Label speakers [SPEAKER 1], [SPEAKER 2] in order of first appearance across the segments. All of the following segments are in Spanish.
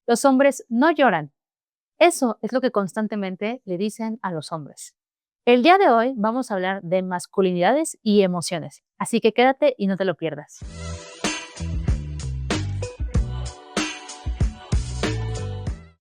[SPEAKER 1] Los hombres no lloran. Eso es lo que constantemente le dicen a los hombres. El día de hoy vamos a hablar de masculinidades y emociones, así que quédate y no te lo pierdas.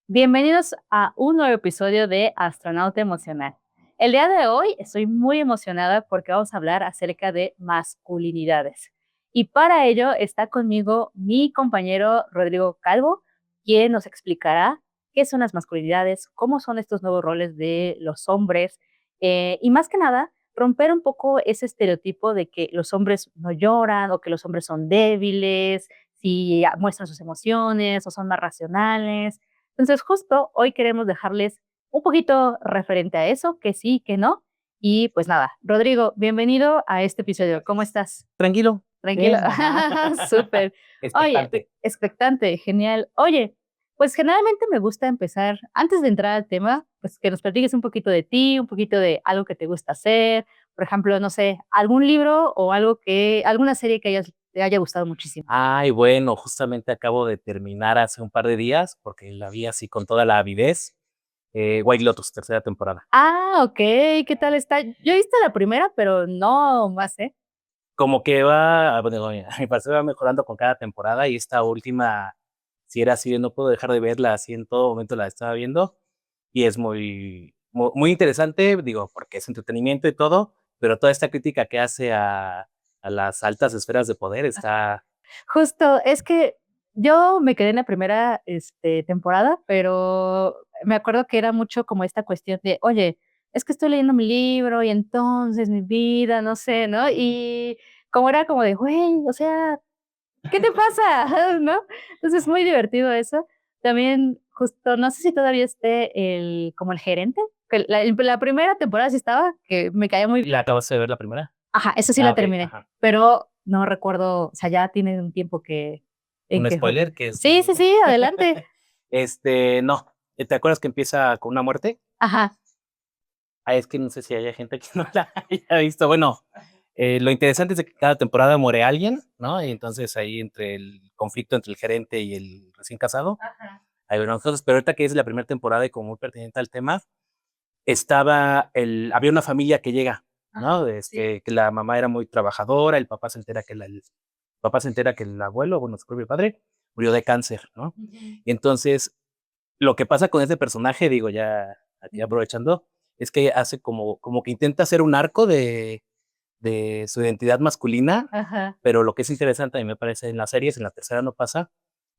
[SPEAKER 1] Bienvenidos a un nuevo episodio de Astronauta Emocional. El día de hoy estoy muy emocionada porque vamos a hablar acerca de masculinidades. Y para ello está conmigo mi compañero Rodrigo Calvo, quien nos explicará qué son las masculinidades, cómo son estos nuevos roles de los hombres y más que nada romper un poco ese estereotipo de que los hombres no lloran o que los hombres son débiles, si muestran sus emociones o son más racionales. Entonces, justo hoy queremos dejarles un poquito referente a eso, que sí, que no. Y pues nada, Rodrigo, bienvenido a este episodio. ¿Cómo estás?
[SPEAKER 2] Tranquilo,
[SPEAKER 1] Tranquilo.
[SPEAKER 2] bien,
[SPEAKER 1] Súper. Oye,
[SPEAKER 2] expectante.
[SPEAKER 1] expectante, genial. Oye, pues generalmente me gusta empezar, antes de entrar al tema, pues que nos platiques un poquito de ti, un poquito de algo que te gusta hacer. Por ejemplo, no sé, algún libro o alguna serie que te haya gustado muchísimo.
[SPEAKER 2] Ay, bueno, justamente acabo de terminar hace un par de días, porque la vi así con toda la avidez, White Lotus, tercera temporada.
[SPEAKER 1] Ah, ok, ¿qué tal está? Yo he visto la primera, pero no más, ¿eh?
[SPEAKER 2] Como que va, bueno, a mi parecer va mejorando con cada temporada y esta última, si era así, no puedo dejar de verla, así en todo momento la estaba viendo y es muy interesante, digo, porque es entretenimiento y todo, pero toda esta crítica que hace a las altas esferas de poder está.
[SPEAKER 1] Justo, es que yo me quedé en la primera, temporada, pero me acuerdo que era mucho como esta cuestión de: "Oye, es que estoy leyendo mi libro y entonces mi vida", no sé, ¿no? Y como era como de: "Güey, o sea, ¿qué te pasa?", ¿no? Entonces, muy divertido eso. También, justo, no sé si todavía esté el gerente, que la primera temporada sí estaba, que me caía muy.
[SPEAKER 2] ¿La acabaste de ver la primera?
[SPEAKER 1] Ajá, esa sí
[SPEAKER 2] Ah,
[SPEAKER 1] la
[SPEAKER 2] okey,
[SPEAKER 1] terminé,
[SPEAKER 2] ajá.
[SPEAKER 1] pero no recuerdo, o sea, ya tiene un tiempo en
[SPEAKER 2] Un
[SPEAKER 1] que fue.
[SPEAKER 2] spoiler que es
[SPEAKER 1] Sí, sí, sí, adelante.
[SPEAKER 2] no, ¿te acuerdas que empieza con una muerte?
[SPEAKER 1] Ajá,
[SPEAKER 2] Es que no sé si haya gente que no la haya visto. Bueno, lo interesante es de que cada temporada muere alguien, ¿no? Y entonces ahí entre el conflicto entre el gerente y el recién casado, hay unas cosas, pero ahorita que es la primera temporada y como muy pertinente al tema, había una familia que llega, ¿no?
[SPEAKER 1] sí.
[SPEAKER 2] Que la mamá era muy trabajadora, el papá se entera que el abuelo, bueno, su propio padre, murió de cáncer, ¿no?
[SPEAKER 1] Ujú.
[SPEAKER 2] Y entonces, lo que pasa con ese personaje, digo, ya aquí aprovechando, es que hace como que intenta hacer un arco de su identidad masculina,
[SPEAKER 1] Ajá,
[SPEAKER 2] pero lo que es interesante, a mí me parece, en las series, en la tercera no pasa,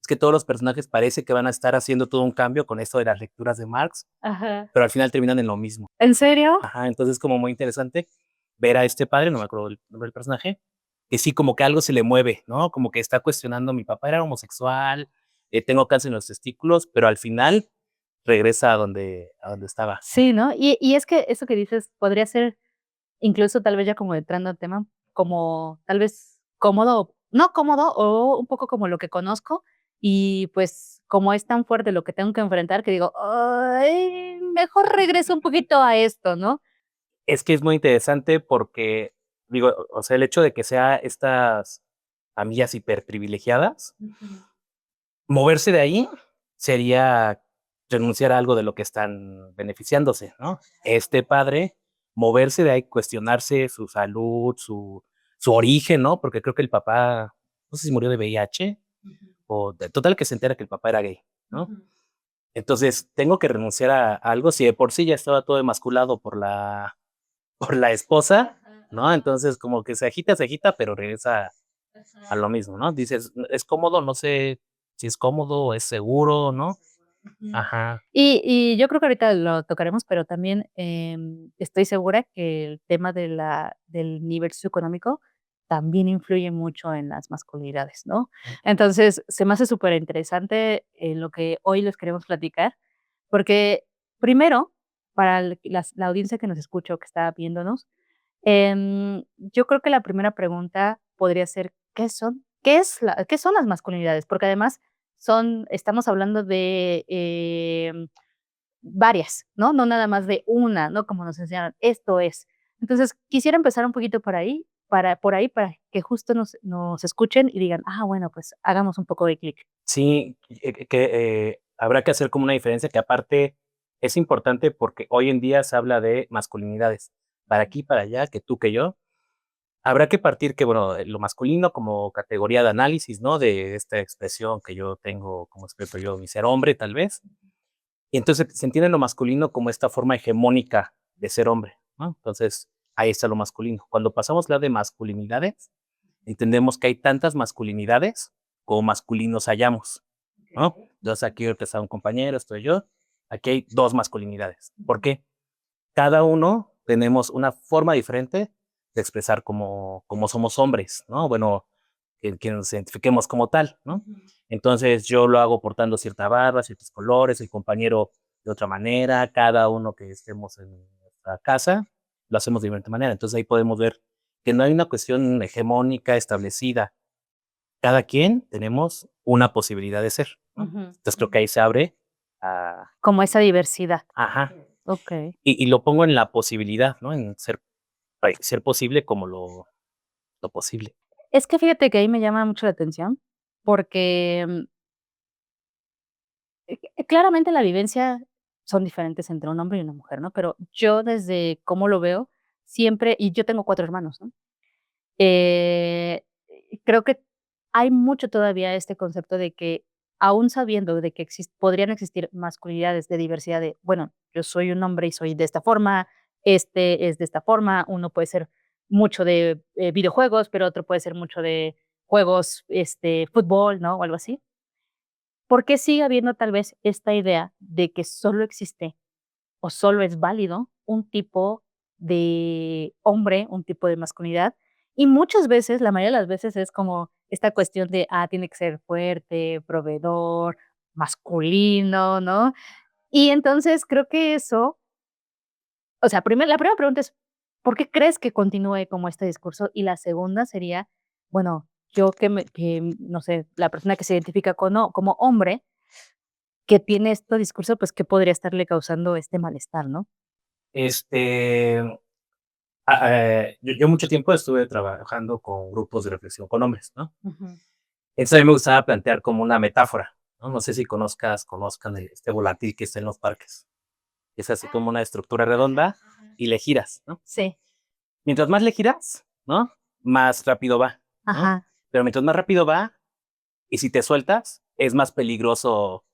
[SPEAKER 2] es que todos los personajes parece que van a estar haciendo todo un cambio con esto de las lecturas de Marx,
[SPEAKER 1] ajá.
[SPEAKER 2] pero al final terminan en lo mismo.
[SPEAKER 1] ¿En serio?
[SPEAKER 2] Ajá, entonces como muy interesante ver a este padre, no me acuerdo el nombre del personaje, que sí, como que algo se le mueve, ¿no? Como que está cuestionando, mi papá era homosexual, tengo cáncer en los testículos, pero al final regresa a donde estaba.
[SPEAKER 1] Sí, ¿no? Y es que eso que dices podría ser, incluso, tal vez, ya como entrando al tema, como tal vez cómodo, no cómodo, o un poco como lo que conozco, y pues, como es tan fuerte lo que tengo que enfrentar, que digo: "Ay, mejor regreso un poquito a esto", ¿no?
[SPEAKER 2] Es que es muy interesante porque, digo, o sea, el hecho de que sea estas familias hiperprivilegiadas,
[SPEAKER 1] Ujú.
[SPEAKER 2] moverse de ahí sería renunciar a algo de lo que están beneficiándose, ¿no? Este padre, moverse de ahí, cuestionarse su salud, su origen, ¿no? Porque creo que el papá, no sé si murió de VIH
[SPEAKER 1] Ujú,
[SPEAKER 2] total que se entera que el papá era gay, ¿no?
[SPEAKER 1] ujú.
[SPEAKER 2] Entonces, tengo que renunciar a algo, si de por sí ya estaba todo emasculado por la esposa,
[SPEAKER 1] Ajá,
[SPEAKER 2] ¿no?
[SPEAKER 1] ajá,
[SPEAKER 2] Entonces, como que se agita, pero regresa a
[SPEAKER 1] ajá.
[SPEAKER 2] lo mismo, ¿no? Dices: "Es cómodo", no sé si es cómodo o es seguro, ¿no?
[SPEAKER 1] Ujú.
[SPEAKER 2] Ajá.
[SPEAKER 1] Y yo creo que ahorita lo tocaremos, pero también, estoy segura que el tema del nivel socioeconómico también influye mucho en las masculinidades, ¿no? Entonces, se me hace superinteresante, lo que hoy les queremos platicar, porque primero, para la audiencia que nos escucha o que está viéndonos, yo creo que la primera pregunta podría ser, qué son las masculinidades? Porque además estamos hablando de, varias, ¿no? No nada más de una, ¿no? Como nos enseñaron, esto es. Entonces, quisiera empezar un poquito por ahí, para que justo nos escuchen y digan: "Ah, bueno, pues hagamos un poco de clic".
[SPEAKER 2] Sí, habrá que hacer como una diferencia que aparte es importante porque hoy en día se habla de masculinidades, para aquí, para allá, que tú, que yo. Habrá que partir que, bueno, lo masculino como categoría de análisis, ¿no? De esta expresión que yo tengo, como expreso yo, mi ser hombre, tal vez. Y entonces se entiende lo masculino como esta forma hegemónica de ser hombre, ¿no? Entonces, ahí está lo masculino. Cuando pasamos a hablar de masculinidades, entendemos que hay tantas masculinidades como masculinos hayamos, ¿no? Entonces aquí ahorita está un compañero, estoy yo, aquí hay dos masculinidades. ¿Por qué? Cada uno tenemos una forma diferente de expresar como somos hombres, ¿no? Bueno, que nos identifiquemos como tal, ¿no? Entonces yo lo hago portando cierta barba, ciertos colores, el compañero de otra manera, cada uno que estemos en nuestra casa, lo hacemos de diferente manera. Entonces ahí podemos ver que no hay una cuestión hegemónica establecida. Cada quien tenemos una posibilidad de ser, ¿no? Entonces creo que ahí se abre a...
[SPEAKER 1] Como esa diversidad.
[SPEAKER 2] Ajá.
[SPEAKER 1] Okey.
[SPEAKER 2] Y lo pongo en la posibilidad, ¿no? En ser posible como lo posible.
[SPEAKER 1] Es que fíjate que ahí me llama mucho la atención, porque, claramente la vivencia son diferentes entre un hombre y una mujer, ¿no? Pero yo desde cómo lo veo, siempre y yo tengo 4 hermanos, ¿no? Eh, Creo que hay mucho todavía este concepto de que, aún sabiendo de que podrían existir masculinidades de diversidad de, bueno, yo soy un hombre y soy de esta forma, este es de esta forma, uno puede ser mucho de, videojuegos, pero otro puede ser mucho de juegos, fútbol, ¿no? O algo así. ¿Por qué sigue habiendo tal vez esta idea de que solo existe o solo es válido un tipo de hombre, un tipo de masculinidad? Y muchas veces, la mayoría de las veces es como esta cuestión de, tiene que ser fuerte, proveedor, masculino, ¿no? Y entonces creo que eso, o sea, la primera pregunta es, ¿por qué crees que continúe como este discurso? Y la segunda sería, bueno, yo no sé, la persona que se identifica como hombre, que tiene este discurso, pues, ¿qué podría estarle causando este malestar, no?
[SPEAKER 2] Este, yo mucho tiempo estuve trabajando con grupos de reflexión con hombres, ¿no?
[SPEAKER 1] Ujú.
[SPEAKER 2] Entonces a mí me gustaba plantear como una metáfora, ¿no? No sé si conozcan este volátil que está en los parques. Es así como una estructura redonda y le giras, ¿no?
[SPEAKER 1] Sí.
[SPEAKER 2] Mientras más le giras, ¿no? Más rápido va, ¿no?
[SPEAKER 1] Ajá.
[SPEAKER 2] Pero mientras más rápido va, y si te sueltas, es más peligroso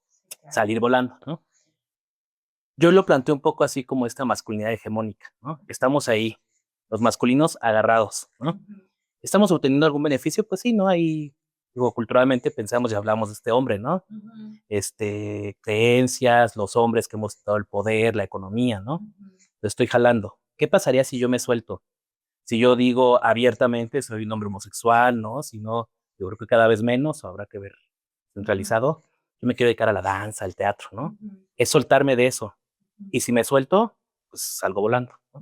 [SPEAKER 2] salir volando, ¿no? Yo lo planteo un poco así como esta masculinidad hegemónica, ¿no? Estamos ahí, los masculinos agarrados, ¿no? ¿Estamos obteniendo algún beneficio? Pues sí, ¿no? Ahí, digo, culturalmente pensamos y hablamos de este hombre, ¿no? Creencias, los hombres que hemos dado el poder, la economía, ¿no? Lo estoy jalando. ¿Qué pasaría si yo me suelto? Si yo digo abiertamente, soy un hombre homosexual, ¿no? Si no, yo creo que cada vez menos, habrá que ver centralizado. Yo me quiero dedicar a la danza, al teatro, ¿no? Es soltarme de eso. Y si me suelto, pues salgo volando, ¿no?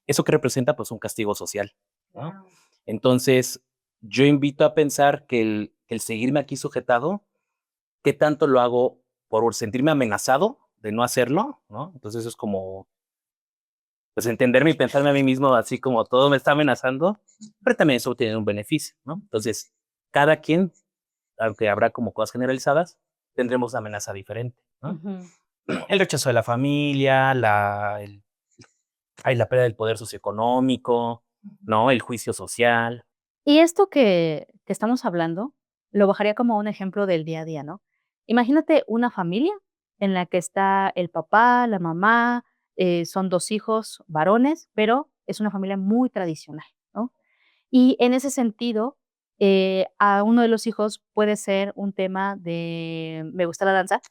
[SPEAKER 2] ¿Eso que representa? Pues un castigo social, ¿no? Entonces, yo invito a pensar que el seguirme aquí sujetado, ¿qué tanto lo hago por sentirme amenazado de no hacerlo, ¿no? Entonces, eso es como, pues, entenderme y pensarme a mí mismo así como todo me está amenazando, pero también eso tiene un beneficio, ¿no? Entonces, cada quien, aunque habrá como cosas generalizadas, tendremos una amenaza diferente, ¿no?
[SPEAKER 1] Ujú.
[SPEAKER 2] El rechazo de la familia, la pérdida del poder socioeconómico, ¿no? El juicio social.
[SPEAKER 1] Y esto que estamos hablando, lo bajaría como un ejemplo del día a día, ¿no? Imagínate una familia en la que está el papá, la mamá, son 2 hijos varones, pero es una familia muy tradicional, ¿no? Y en ese sentido, a uno de los hijos puede ser un tema de: "Me gusta la danza",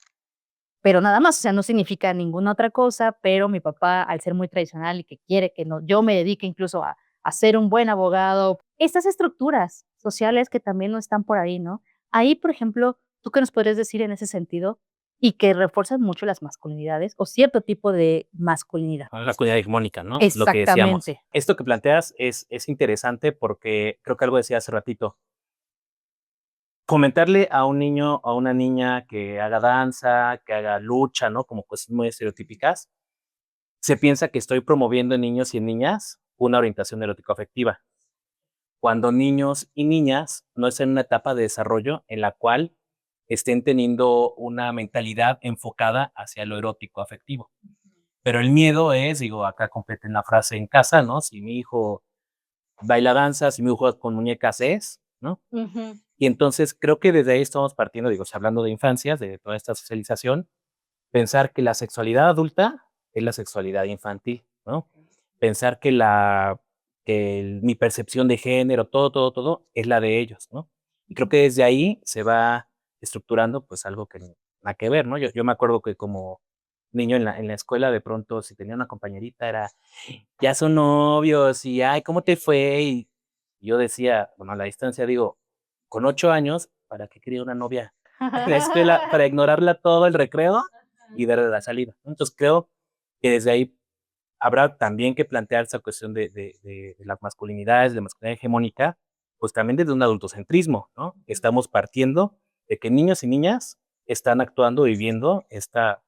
[SPEAKER 1] pero nada más, o sea, no significa ninguna otra cosa, pero mi papá, al ser muy tradicional y que quiere que no yo me dedique incluso a ser un buen abogado, estas estructuras sociales que también no están por ahí, ¿no? Ahí, por ejemplo, ¿tú qué nos podrías decir en ese sentido? Y que refuerzan mucho las masculinidades o cierto tipo de masculinidad.
[SPEAKER 2] La comunidad hegemónica, ¿no? Lo que decíamos.
[SPEAKER 1] Exactamente.
[SPEAKER 2] Esto que planteas es interesante porque creo que algo decía hace ratito. Comentarle a un niño, a una niña que haga danza, que haga lucha, ¿no? Como cosas muy estereotípicas, se piensa que estoy promoviendo en niños y en niñas una orientación erótico-afectiva, cuando niños y niñas no están en una etapa de desarrollo en la cual estén teniendo una mentalidad enfocada hacia lo erótico afectivo. Pero el miedo es, digo, acá completen la frase en casa, ¿no? Si mi hijo baila danza, si mi hijo juega con muñecas es, ¿no?
[SPEAKER 1] Ujú.
[SPEAKER 2] Y entonces creo que desde ahí estamos partiendo, digo, hablando de infancias, de toda esta socialización, pensar que la sexualidad adulta es la sexualidad infantil, ¿no? Pensar que mi percepción de género, todo es la de ellos, ¿no? Y creo que desde ahí se va estructurando pues algo que nada que ver, ¿no? Yo me acuerdo que como niño en la escuela de pronto si tenía una compañerita era, ya son novios y, ay, ¿cómo te fue? Y yo decía, bueno, a la distancia digo, con 8 años, ¿para qué quería una novia en la escuela? Para ignorarla todo el recreo y darle la salida, ¿no? Entonces creo que desde ahí habrá también que plantear esa cuestión de las masculinidades, de masculinidad hegemónica, pues también desde un adultocentrismo, ¿no? Estamos partiendo de que niños y niñas están actuando, viviendo esta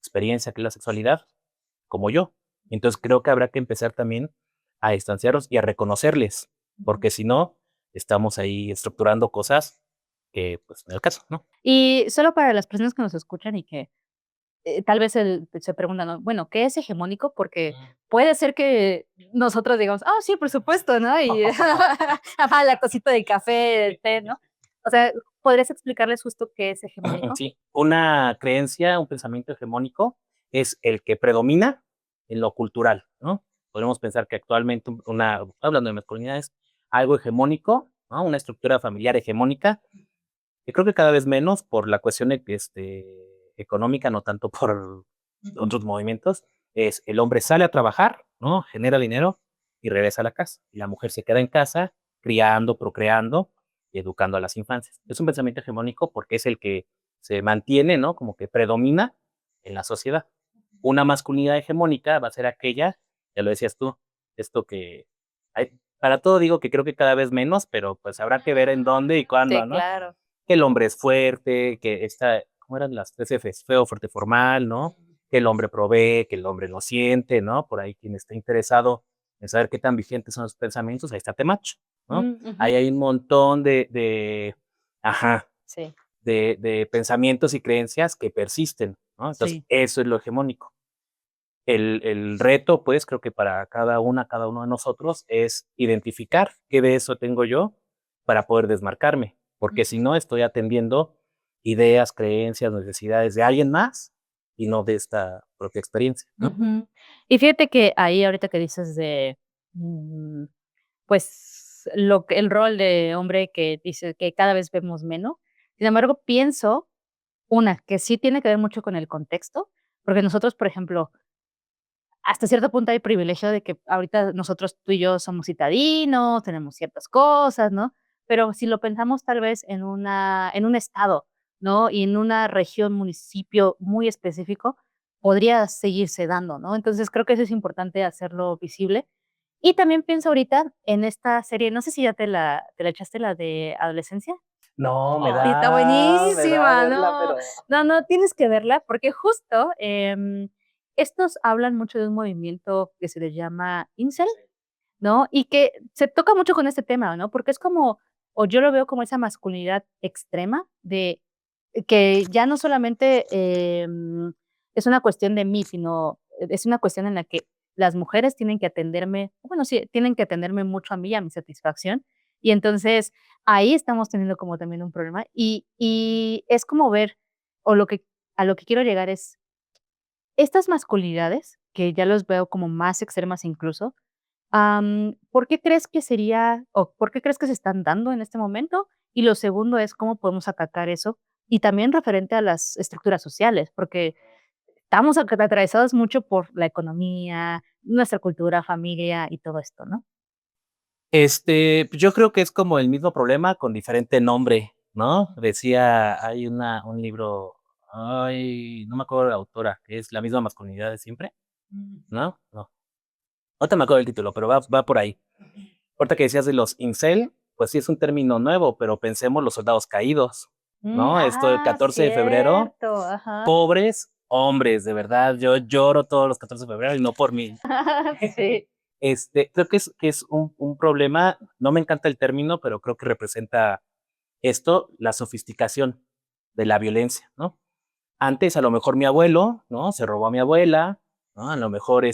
[SPEAKER 2] experiencia que es la sexualidad, como yo. Entonces creo que habrá que empezar también a distanciarlos y a reconocerles, porque si no, estamos ahí estructurando cosas que, pues, no es el caso, ¿no?
[SPEAKER 1] Y solo para las personas que nos escuchan y que tal vez se preguntan, ¿no? Bueno, ¿qué es hegemónico? Porque puede ser que nosotros digamos, ah, sí, por supuesto, ¿no? Y ajá, la tacita de café, el té, ¿no? O sea, ¿podrías explicarles justo qué es hegemónico?
[SPEAKER 2] Sí, una creencia, un pensamiento hegemónico es el que predomina en lo cultural, ¿no? Podemos pensar que actualmente hablando de masculinidades, algo hegemónico, ¿no? Una estructura familiar hegemónica, que creo que cada vez menos por la cuestión económica, no tanto por otros movimientos, es el hombre sale a trabajar, ¿no? Genera dinero y regresa a la casa. Y la mujer se queda en casa criando, procreando y educando a las infancias. Es un pensamiento hegemónico porque es el que se mantiene, ¿no? Como que predomina en la sociedad. Una masculinidad hegemónica va a ser aquella, ya lo decías tú, esto que para todo digo que creo que cada vez menos, pero pues habrá que ver en dónde y
[SPEAKER 1] Sí,
[SPEAKER 2] cuándo, ¿no?
[SPEAKER 1] claro.
[SPEAKER 2] Que el hombre es fuerte, que ¿cómo eran las 3 Fs? Feo, fuerte, formal, ¿no? Que el hombre provee, que el hombre lo siente, ¿no? Por ahí quien esté interesado en saber qué tan vigentes son los pensamientos, ahí está Temach, ¿no?
[SPEAKER 1] Ujú.
[SPEAKER 2] Ahí hay un montón ajá,
[SPEAKER 1] Sí,
[SPEAKER 2] de pensamientos y creencias que persisten, ¿no? Entonces,
[SPEAKER 1] sí.
[SPEAKER 2] eso es lo hegemónico. El reto, pues, creo que para cada uno de nosotros es identificar qué de eso tengo yo para poder desmarcarme, porque si no estoy atendiendo ideas, creencias, necesidades de alguien más y no de esta propia experiencia, ¿no?
[SPEAKER 1] Ujú. Y fíjate que ahí ahorita que dices de, mm, pues, lo que el rol de hombre que dice que cada vez vemos menos. Sin embargo, pienso, que sí tiene que ver mucho con el contexto, porque nosotros, por ejemplo, hasta cierto punto hay privilegio de que ahorita nosotros, tú y yo somos citadinos, tenemos ciertas cosas, ¿no? Pero si lo pensamos tal vez en un estado, ¿no? Y en una región, municipio muy específico, podría seguirse dando, ¿no? Entonces, creo que eso es importante hacerlo visible. Y también pienso ahorita en esta serie, no sé si ya te la echaste, la de adolescencia.
[SPEAKER 2] No,
[SPEAKER 1] Ay, está
[SPEAKER 2] me da
[SPEAKER 1] buenísima,
[SPEAKER 2] verla,
[SPEAKER 1] no,
[SPEAKER 2] pero
[SPEAKER 1] no, no, tienes que verla, porque justo, estos hablan mucho de un movimiento que se le llama incel, ¿no? Y que se toca mucho con este tema, ¿no? Porque es como, o yo lo veo como esa masculinidad extrema de que ya no solamente, es una cuestión de mí, sino es una cuestión en la que las mujeres tienen que atenderme, bueno, sí, tienen que atenderme mucho a mí, a mi satisfacción. Y entonces, ahí estamos teniendo como también un problema, y es como ver, o lo que a lo que quiero llegar es, estas masculinidades, que ya los veo como más extremas incluso, ¿por qué crees que sería o por qué crees que se están dando en este momento? Y lo segundo es, ¿cómo podemos atacar eso? Y también referente a las estructuras sociales, porque estamos atravesados mucho por la economía, nuestra cultura, familia y todo esto, ¿no?
[SPEAKER 2] pues, yo creo que es como el mismo problema con diferente nombre, ¿no? Decía, hay un libro, ay, no me acuerdo de la autora, que es La misma masculinidad de siempre, ¿no? No. Ahorita me acuerdo del título, pero va por ahí. Ahorita que decías de los incel, pues sí es un término nuevo, pero pensemos los soldados caídos, ¿no? Esto del 14 de febrero,
[SPEAKER 1] Cierto, ajá.
[SPEAKER 2] pobres hombres, de verdad, yo lloro todos los 14 de febrero y no por mí.
[SPEAKER 1] Sí.
[SPEAKER 2] Creo que es un problema, no me encanta el término, pero creo que representa esto, la sofisticación de la violencia, ¿no? Antes, a lo mejor mi abuelo, ¿no? Se robó a mi abuela, ¿no? A lo mejor,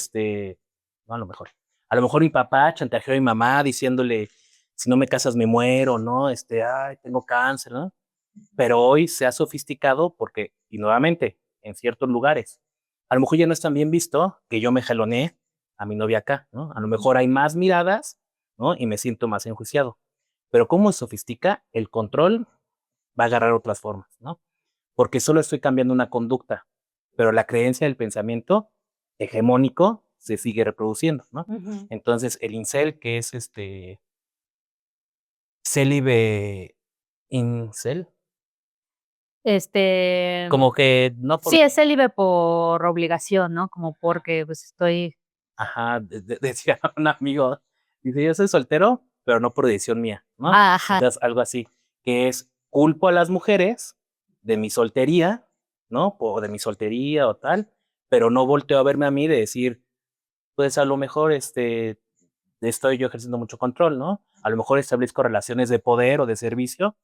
[SPEAKER 2] no, a lo mejor mi papá chantajeó a mi mamá diciéndole, si no me casas me muero, ¿no? Ay, tengo cáncer, ¿no? Pero hoy se ha sofisticado porque, y nuevamente, en ciertos lugares, a lo mejor ya no es tan bien visto que yo me jaloneé a mi novia acá, ¿no? A lo mejor hay más miradas, ¿no? Y me siento más enjuiciado. Pero cómo se sofistica, el control va a agarrar otras formas, ¿no? Porque solo estoy cambiando una conducta, pero la creencia del pensamiento hegemónico se sigue reproduciendo, ¿no?
[SPEAKER 1] Ujú.
[SPEAKER 2] Entonces, el incel, que es célibe incel,
[SPEAKER 1] Este,
[SPEAKER 2] como que no por,
[SPEAKER 1] sí, es célibe por obligación, ¿no? Como porque, pues, estoy
[SPEAKER 2] ajá, decía un amigo, dice, yo soy soltero, pero no por decisión mía, ¿no?
[SPEAKER 1] ajá,
[SPEAKER 2] Entonces, algo así, que es culpo a las mujeres de mi soltería, ¿no? O de mi soltería o tal, pero no volteo a verme a mí de decir, pues a lo mejor estoy yo ejerciendo mucho control, ¿no? A lo mejor establezco relaciones de poder o de servicio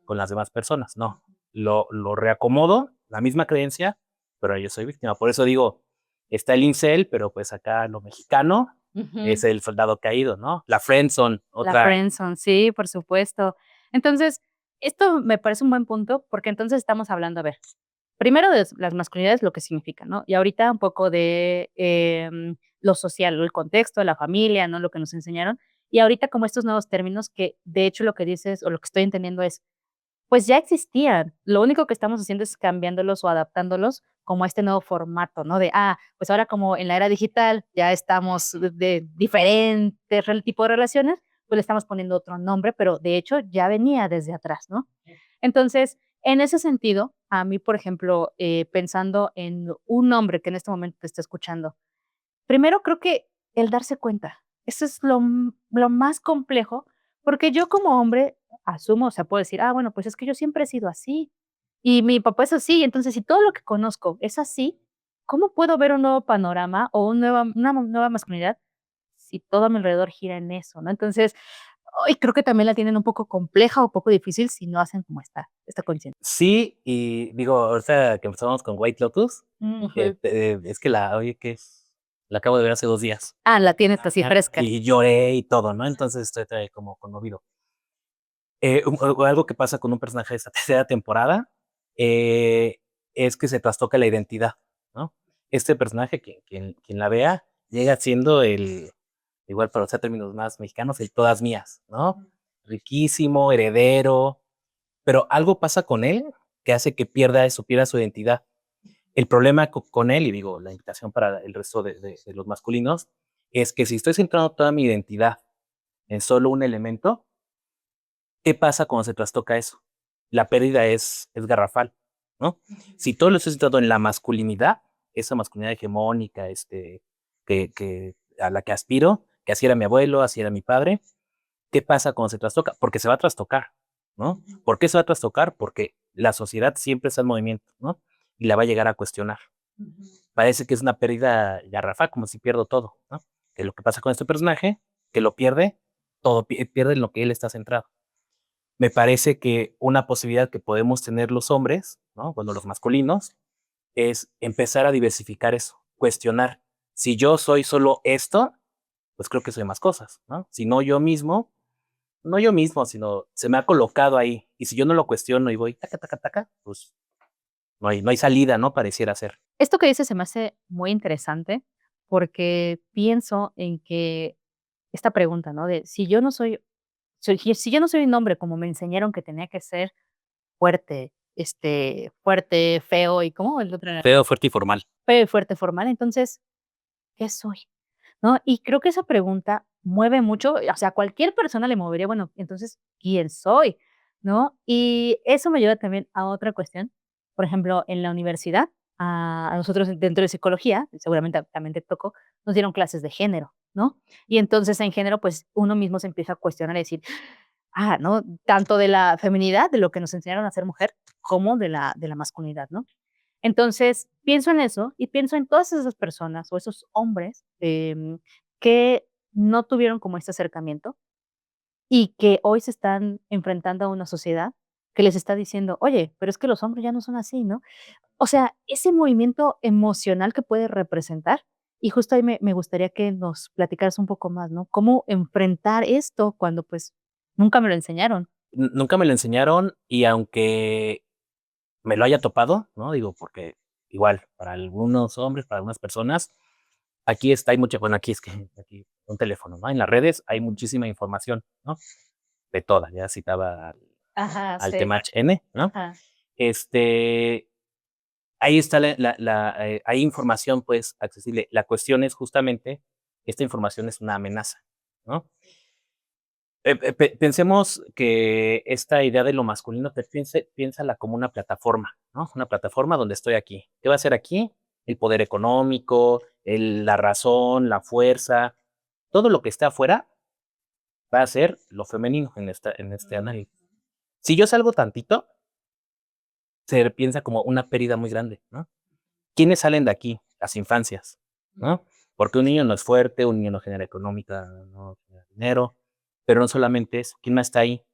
[SPEAKER 2] con las demás personas, no. Lo reacomodo, la misma creencia, pero yo soy víctima. Por eso digo, está el incel, pero pues acá lo mexicano es
[SPEAKER 1] ujú.
[SPEAKER 2] el soldado caído, ¿no? La friendzone,
[SPEAKER 1] La
[SPEAKER 2] otra.
[SPEAKER 1] friendzone, sí, por supuesto. Entonces, esto me parece un buen punto, porque entonces estamos hablando, a ver, primero de las masculinidades, lo que significan, ¿no? Y ahorita un poco de, lo social, el contexto, la familia, ¿no? Lo que nos enseñaron. Y ahorita como estos nuevos términos que, de hecho, lo que dices, o lo que estoy entendiendo es, pues ya existían. Lo único que estamos haciendo es cambiándolos o adaptándolos como a este nuevo formato, ¿no? De, pues ahora como en la era digital ya estamos de diferentes tipo de relaciones, pues le estamos poniendo otro nombre, pero de hecho ya venía desde atrás, ¿no? Entonces, en ese sentido, a mí, por ejemplo, pensando en un hombre que en este momento te está escuchando, primero creo que el darse cuenta, eso es lo más complejo, porque yo como hombre asumo, o sea, puedo decir: bueno, pues es que yo siempre he sido así, y mi papá es así, entonces, si todo lo que conozco es así, ¿cómo puedo ver un nuevo panorama o una nueva masculinidad si todo a mi alrededor gira en eso?", ¿no? Entonces, hoy creo que también la tienen un poco compleja o poco difícil si no hacen como esta conciencia.
[SPEAKER 2] Sí, y digo, ahorita que empezamos con White Lotus,
[SPEAKER 1] Ujú.
[SPEAKER 2] es que oye, que la acabo de ver hace 2 días.
[SPEAKER 1] La tienes así fresca.
[SPEAKER 2] Y lloré y todo, ¿no? Entonces estoy todavía como conmovido. Algo que pasa con un personaje de esta tercera temporada eh, es que se trastoca la identidad, ¿no? Este personaje, quien la vea, llega siendo igual para usar términos más mexicanos, el todas mías, ¿no? Riquísimo, heredero, pero algo pasa con él que hace que pierda eso, pierda su identidad. El problema con él, y digo, la invitación para el resto de los masculinos, es que si estoy centrando toda mi identidad en solo un elemento, ¿qué pasa cuando se trastoca eso? La pérdida es garrafal, ¿no? Si todo lo estoy centrado en la masculinidad, esa masculinidad hegemónica, a la que aspiro, que así era mi abuelo, así era mi padre, ¿qué pasa cuando se trastoca? Porque se va a trastocar, ¿no? ¿Por qué se va a trastocar? Porque la sociedad siempre está en movimiento, ¿no? Y la va a llegar a cuestionar. Parece que es una pérdida garrafal, como si pierdo todo, ¿no? Que lo que pasa con este personaje, que lo pierde, todo pierde en lo que él está centrado. Me parece que una posibilidad que podemos tener los hombres, ¿no? Bueno, los masculinos, es empezar a diversificar eso, cuestionar. Si yo soy solo esto, pues creo que soy más cosas, ¿no? Si no yo mismo, no yo mismo, sino se me ha colocado ahí. Y si yo no lo cuestiono y voy taca, taca, taca, pues no hay salida, ¿no? Pareciera ser.
[SPEAKER 1] Esto que dices se me hace muy interesante, porque pienso en que esta pregunta, ¿no? De si yo no soy un hombre como me enseñaron que tenía que ser fuerte, fuerte, feo y ¿cómo el otro era?
[SPEAKER 2] Feo, fuerte y formal.
[SPEAKER 1] Feo y fuerte, formal, entonces, ¿qué soy? ¿No? Y creo que esa pregunta mueve mucho, o sea, cualquier persona le movería, bueno, entonces, ¿quién soy? ¿No? Y eso me lleva también a otra cuestión. Por ejemplo, en la universidad, a nosotros dentro de psicología, seguramente también te tocó, nos dieron clases de género, ¿no? Y entonces en género, pues uno mismo se empieza a cuestionar y decir, ¿no? Tanto de la feminidad, de lo que nos enseñaron a ser mujer, como de la masculinidad, ¿no? Entonces, pienso en eso y pienso en todas esas personas o esos hombres, que no tuvieron como este acercamiento y que hoy se están enfrentando a una sociedad que les está diciendo: "Oye, pero es que los hombres ya no son así", ¿no? O sea, ese movimiento emocional que puede representar, y justo ahí me gustaría que nos platicaras un poco más, ¿no? Cómo enfrentar esto cuando, pues, nunca me lo enseñaron.
[SPEAKER 2] Nunca me lo enseñaron y aunque me lo haya topado, ¿no? Digo, porque igual, para algunos hombres, para algunas personas, aquí está, hay mucha, bueno, aquí es que aquí un teléfono, ¿no? En las redes hay muchísima información, ¿no? De todas, ya citaba
[SPEAKER 1] Ajá,
[SPEAKER 2] al
[SPEAKER 1] sí.
[SPEAKER 2] Temach N, ¿no?
[SPEAKER 1] Ajá.
[SPEAKER 2] Este, ahí está hay información, pues, accesible. La cuestión es justamente, esta información es una amenaza, ¿no? Pensemos que esta idea de lo masculino, piénsala como una plataforma, ¿no? Una plataforma donde estoy aquí. ¿Qué va a ser aquí? El poder económico, la razón, la fuerza, todo lo que está afuera va a ser lo femenino en este análisis. Si yo salgo tantito, se piensa como una pérdida muy grande, ¿no? ¿Quiénes salen de aquí? Las infancias, ¿no? Porque un niño no es fuerte, un niño no genera económica, no genera dinero, pero no solamente eso, ¿quién más está ahí?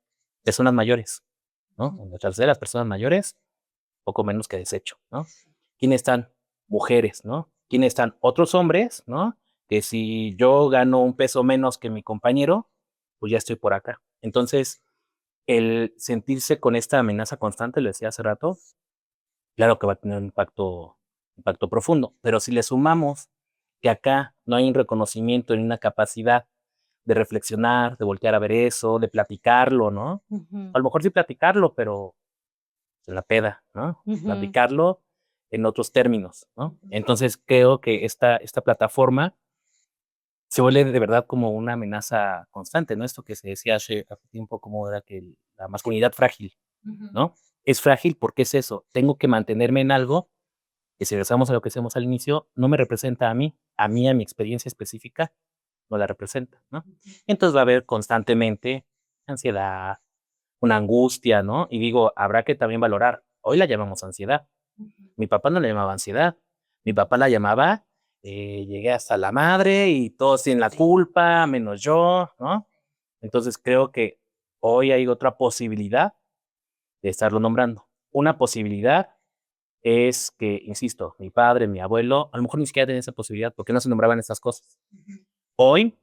[SPEAKER 2] Personas mayores, ¿no? En nuestras de las personas mayores, poco menos que desecho, ¿no? ¿Quiénes están? Mujeres, ¿no? ¿Quiénes están? Otros hombres, ¿no? Que si yo gano un peso menos que mi compañero, pues ya estoy por acá. Entonces, el sentirse con esta amenaza constante, lo decía hace rato, claro que va a tener un impacto profundo, pero si le sumamos que acá no hay un reconocimiento ni una capacidad de reflexionar, de voltear a ver eso, de platicarlo, ¿no?
[SPEAKER 1] Ujú,
[SPEAKER 2] A lo mejor sí platicarlo, pero en la peda, ¿no?
[SPEAKER 1] ujú.
[SPEAKER 2] Platicarlo en otros términos, ¿no? Entonces creo que esta plataforma se vuelve de verdad como una amenaza constante, ¿no? Esto que se decía hace tiempo, como era que la masculinidad frágil, ¿no? Es frágil porque es eso, tengo que mantenerme en algo que si regresamos a lo que decíamos al inicio, no me representa a mí, a mi experiencia específica, no la representa, ¿no? Entonces va a haber constantemente ansiedad, una angustia, ¿no? Y digo, habrá que también valorar, hoy la llamamos ansiedad, mi papá no la llamaba ansiedad, mi papá la llamaba, llegué hasta la madre y todos tienen la culpa, menos yo, ¿no? Entonces creo que hoy hay otra posibilidad de estarlo nombrando. Una posibilidad es que, insisto, mi padre, mi abuelo, a lo mejor ni siquiera tenían esa posibilidad porque no se nombraban estas cosas. Hoy,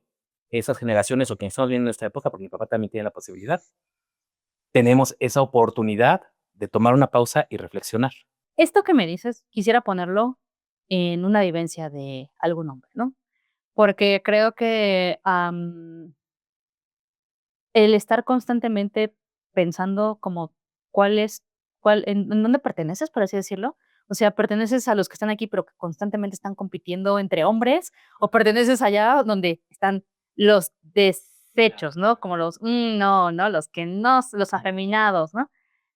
[SPEAKER 2] esas generaciones o quienes estamos viendo en esta época, porque mi papá también tiene la posibilidad, tenemos esa oportunidad de tomar una pausa y reflexionar.
[SPEAKER 1] Esto que me dices, quisiera ponerlo en una vivencia de algún hombre, ¿no? Porque creo que, el estar constantemente pensando como cuál es en dónde perteneces, por así decirlo. O sea, ¿perteneces a los que están aquí, pero que constantemente están compitiendo entre hombres? ¿O perteneces allá donde están los desechos, no? Como los, no, no, los que no, los afeminados, ¿no?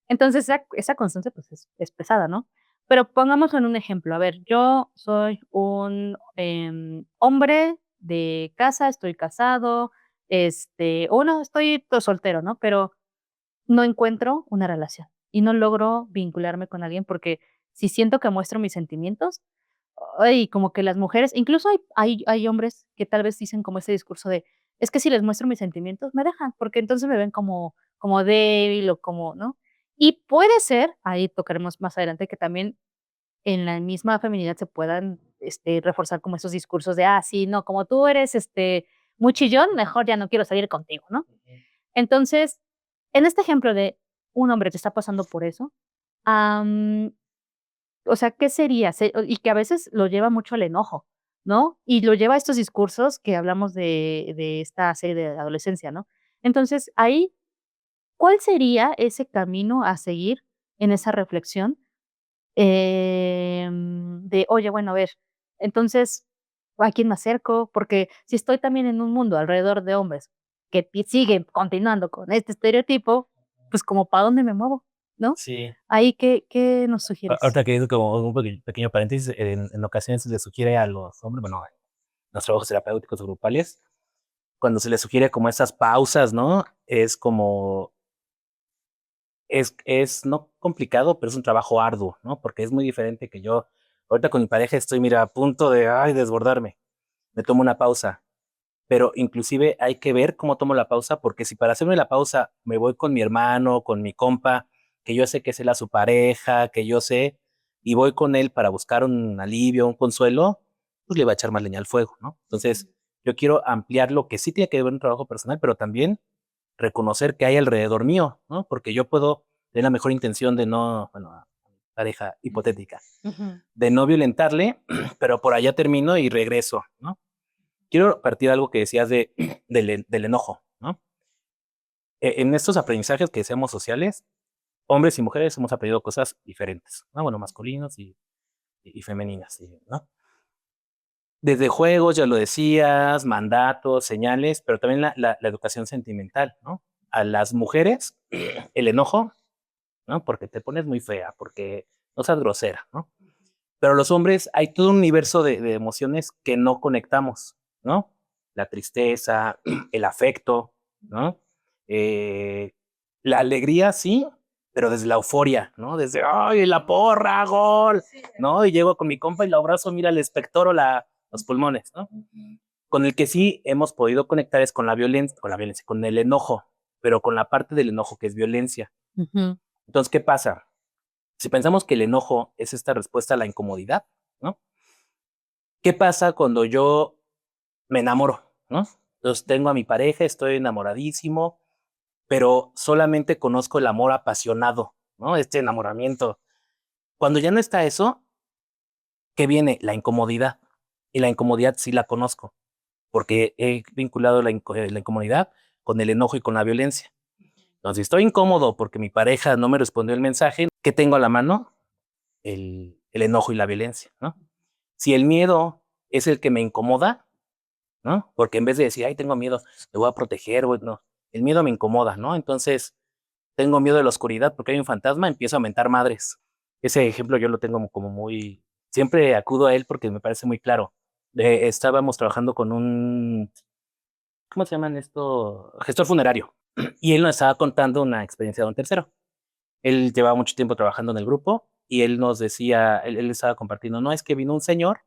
[SPEAKER 1] Entonces, esa constante, pues, es pesada, ¿no? Pero pongámoslo en un ejemplo. A ver, yo soy un, hombre de casa, estoy casado, o no, estoy soltero, ¿no? Pero no encuentro una relación y no logro vincularme con alguien porque si siento que muestro mis sentimientos, ay, como que las mujeres, incluso hay hombres que tal vez dicen como ese discurso de: "Es que si les muestro mis sentimientos, me dejan, porque entonces me ven como débil o como", ¿no? Y puede ser, ahí tocaremos más adelante, que también en la misma feminidad se puedan, reforzar como esos discursos de: "Ah, sí, no, como tú eres, muy chillón, mejor ya no quiero salir contigo", ¿no? Entonces, en este ejemplo de un hombre que está pasando por eso, am, o sea, ¿qué sería? Y que a veces lo lleva mucho al enojo, ¿no? Y lo lleva a estos discursos que hablamos de esta serie de adolescencia, ¿no? Entonces, ahí, ¿cuál sería ese camino a seguir en esa reflexión? De, oye, bueno, a ver, entonces, ¿a quién me acerco? Porque si estoy también en un mundo alrededor de hombres que siguen continuando con este estereotipo, pues como para dónde me muevo, ¿no?
[SPEAKER 2] Sí.
[SPEAKER 1] Ahí, ¿qué nos sugieres?
[SPEAKER 2] Ahorita que hizo como un pequeño paréntesis, en ocasiones se les sugiere a los hombres, bueno, en los trabajos terapéuticos grupales, cuando se les sugiere como esas pausas, ¿no? Es como es no complicado, pero es un trabajo arduo, ¿no? Porque es muy diferente que yo, ahorita con mi pareja estoy, mira, a punto de, ay, desbordarme. Me tomo una pausa, pero inclusive hay que ver cómo tomo la pausa, porque si para hacerme la pausa me voy con mi hermano, con mi compa, que yo sé que es él a su pareja, que yo sé, y voy con él para buscar un alivio, un consuelo, pues le va a echar más leña al fuego, ¿no? Entonces, yo quiero ampliar lo que sí tiene que ver un trabajo personal, pero también reconocer que hay alrededor mío, ¿no? Porque yo puedo tener la mejor intención de no, bueno, a mi pareja hipotética,
[SPEAKER 1] Ujú.
[SPEAKER 2] de no violentarle, pero por allá termino y regreso, ¿no? Quiero partir de algo que decías del enojo, ¿no? En estos aprendizajes que decíamos sociales, hombres y mujeres hemos aprendido cosas diferentes, ¿no? Bueno, masculinos y femeninas, ¿no? Desde juegos, ya lo decías, mandatos, señales, pero también la educación sentimental, ¿no? A las mujeres, el enojo, ¿no? Porque te pones muy fea, porque no seas grosera, ¿no? Pero los hombres hay todo un universo de emociones que no conectamos, ¿no? La tristeza, el afecto, ¿no? Eh, la alegría, sí, pero desde la euforia, ¿no? Desde, ¡ay, la porra, gol! ¿No? Y llego con mi compa y lo abrazo, mira el espectro, los pulmones, ¿no? Con el que sí hemos podido conectar es con la violencia, con el enojo, pero con la parte del enojo que es violencia.
[SPEAKER 1] Ujú.
[SPEAKER 2] Entonces, ¿qué pasa? Si pensamos que el enojo es esta respuesta a la incomodidad, ¿no? ¿Qué pasa cuando yo me enamoro, ¿no? Entonces tengo a mi pareja, estoy enamoradísimo, pero solamente conozco el amor apasionado, ¿no? Este enamoramiento. Cuando ya no está eso, ¿qué viene? La incomodidad. Y la incomodidad sí la conozco, porque he vinculado la incomodidad con el enojo y con la violencia. Entonces, si estoy incómodo porque mi pareja no me respondió el mensaje, ¿qué tengo a la mano? El enojo y la violencia, ¿no? Si el miedo es el que me incomoda, ¿no? Porque en vez de decir, ay, tengo miedo, te voy a proteger, güey, no. El miedo me incomoda, ¿no? Entonces, tengo miedo de la oscuridad porque hay un fantasma, empiezo a mentar madres. Ese ejemplo yo lo tengo como muy, siempre acudo a él porque me parece muy claro. Estábamos trabajando con un, ¿cómo se llaman esto? Gestor funerario. Y él nos estaba contando una experiencia de un tercero. Él llevaba mucho tiempo trabajando en el grupo y él nos decía, él estaba compartiendo, no, es que vino un señor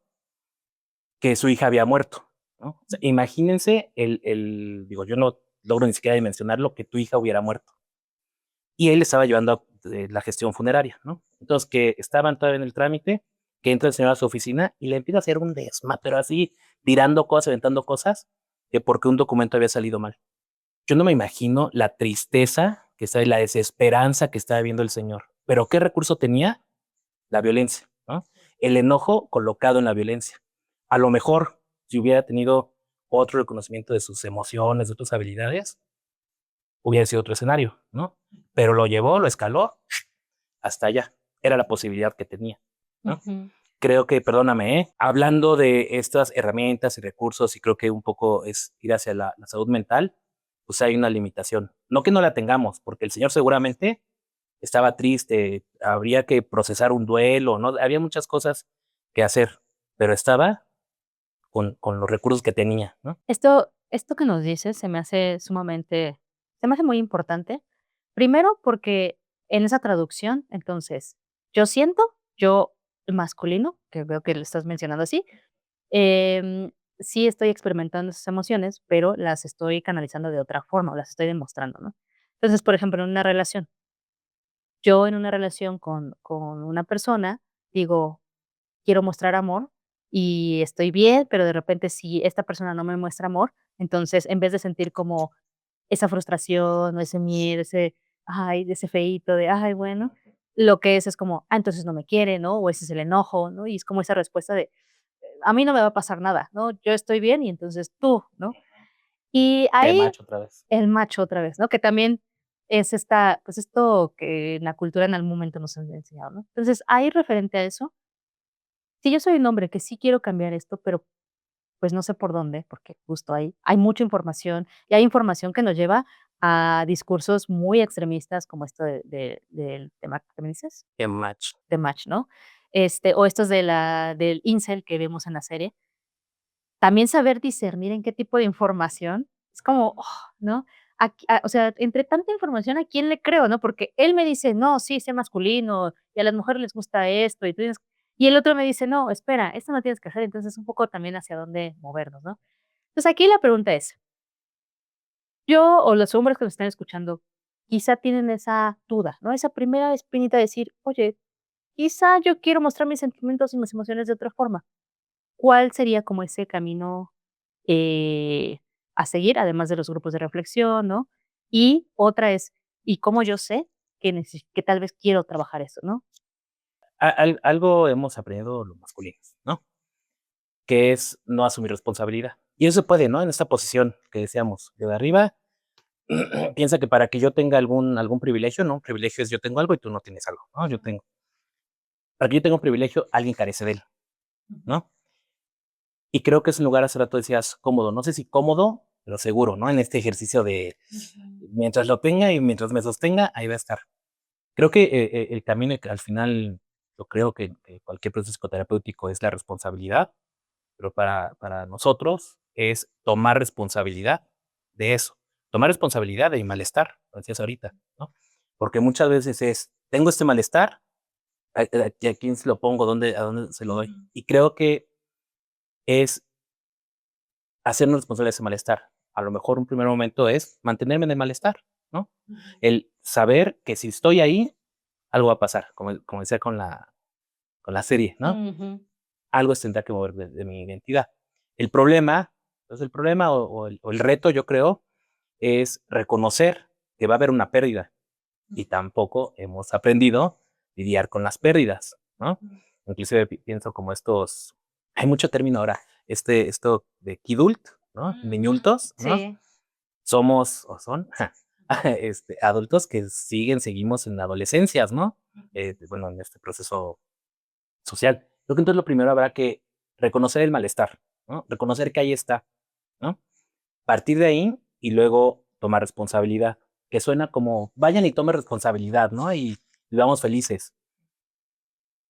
[SPEAKER 2] que su hija había muerto, ¿no? O sea, imagínense digo, yo no logro ni siquiera dimensionar que tu hija hubiera muerto. Y él estaba llevando la gestión funeraria, ¿no? Entonces, que estaban todavía en el trámite, que entra el señor a su oficina y le empieza a hacer un desma, pero así, tirando cosas, aventando cosas, que porque un documento había salido mal. Yo no me imagino la tristeza que está y la desesperanza que estaba viendo el señor. Pero ¿qué recurso tenía? La violencia, ¿no? El enojo colocado en la violencia. A lo mejor, si hubiera tenido otro reconocimiento de sus emociones, de otras habilidades, hubiera sido otro escenario, ¿no? Pero lo llevó, lo escaló hasta allá. Era la posibilidad que tenía, ¿no?
[SPEAKER 1] Ujú.
[SPEAKER 2] Creo que, perdóname, hablando de estas herramientas y recursos, y creo que un poco es ir hacia la salud mental, pues hay una limitación. No que no la tengamos, porque el señor seguramente estaba triste, habría que procesar un duelo, ¿no? Había muchas cosas que hacer, pero estaba con los recursos que tenía, ¿no?
[SPEAKER 1] Esto que nos dices se me hace muy importante. Primero, porque en esa traducción, entonces, yo siento, yo masculino, que veo que lo estás mencionando así, sí estoy experimentando esas emociones, pero las estoy canalizando de otra forma, o las estoy demostrando, ¿no? Entonces, por ejemplo, en una relación, yo en una relación con una persona digo, quiero mostrar amor y estoy bien, pero de repente si esta persona no me muestra amor, entonces en vez de sentir como esa frustración o ese miedo, ese, ay, de ese feíto de, ay, bueno, lo que es como, ah, entonces no me quiere, ¿no? O ese es el enojo, ¿no? Y es como esa respuesta de, a mí no me va a pasar nada, ¿no? Yo estoy bien y entonces tú, ¿no? Y ahí
[SPEAKER 2] Macho otra vez.
[SPEAKER 1] el macho otra vez, ¿no? Que también es esta, pues esto que en la cultura en algún momento nos han enseñado, ¿no? Entonces, ahí referente a eso, si yo soy un hombre que sí quiero cambiar esto, pero pues no sé por dónde, porque justo ahí hay mucha información y hay información que nos lleva a discursos muy extremistas como esto del tema que me dices,
[SPEAKER 2] Qué macho.
[SPEAKER 1] de Match, ¿no? O estos del incel que vemos en la serie. También saber discernir en qué tipo de información es como, ¿no? O sea, entre tanta información, ¿a quién le creo, no? Porque él me dice: "No, sí, sé masculino, y a las mujeres les gusta esto, y el otro me dice: "No, espera, esto no tienes que hacer". Entonces, un poco también hacia dónde movernos, ¿no? Entonces, aquí la pregunta es, yo o los hombres que nos están escuchando, quizá tienen esa duda, ¿no? Esa primera espinita de decir, oye, quizá yo quiero mostrar mis sentimientos y mis emociones de otra forma. ¿Cuál sería como ese camino eh, a seguir, además de los grupos de reflexión, ¿no? Y otra es, ¿y cómo yo sé que tal vez quiero trabajar eso, ¿no?
[SPEAKER 2] Algo hemos aprendido los masculinos, ¿no? Que es no asumir responsabilidad. Y eso se puede, ¿no? En esta posición que decíamos, de arriba, piensa que para que yo tenga algún privilegio, ¿no? Privilegio es yo tengo algo y tú no tienes algo, ¿no? Yo tengo. Para que yo tenga un privilegio, alguien carece de él, ¿no? Y creo que es un lugar, hace rato decías, cómodo. No sé si cómodo, pero seguro, ¿no? En este ejercicio de mientras lo tenga y mientras me sostenga, ahí va a estar. Creo que el camino que al final, yo creo que cualquier proceso psicoterapéutico es la responsabilidad, pero para nosotros es tomar responsabilidad de eso, tomar responsabilidad de mi malestar, como decías ahorita, ¿no? Porque muchas veces es, tengo este malestar, ¿a quién se lo pongo? ¿A dónde se lo doy? Y creo que es hacernos responsables de ese malestar. A lo mejor un primer momento es mantenerme en el malestar, ¿no? El saber que si estoy ahí, algo va a pasar, como decía con la serie, ¿no?
[SPEAKER 1] Ujú.
[SPEAKER 2] Algo se tendrá que mover de mi identidad. El problema, entonces el problema o el reto, yo creo, es reconocer que va a haber una pérdida y tampoco hemos aprendido a lidiar con las pérdidas, ¿no? Inclusive pienso como estos, hay mucho término ahora, esto de kidult, ¿no?
[SPEAKER 1] Ujú.
[SPEAKER 2] Niñultos, ¿no?
[SPEAKER 1] Sí.
[SPEAKER 2] Somos o son adultos que seguimos en adolescencias, ¿no? Bueno, en este proceso social. Creo que entonces lo primero habrá que reconocer el malestar, ¿no? Reconocer que ahí está, ¿no? Partir de ahí y luego tomar responsabilidad, que suena como, vayan y tomen responsabilidad, ¿no? Y vivamos felices.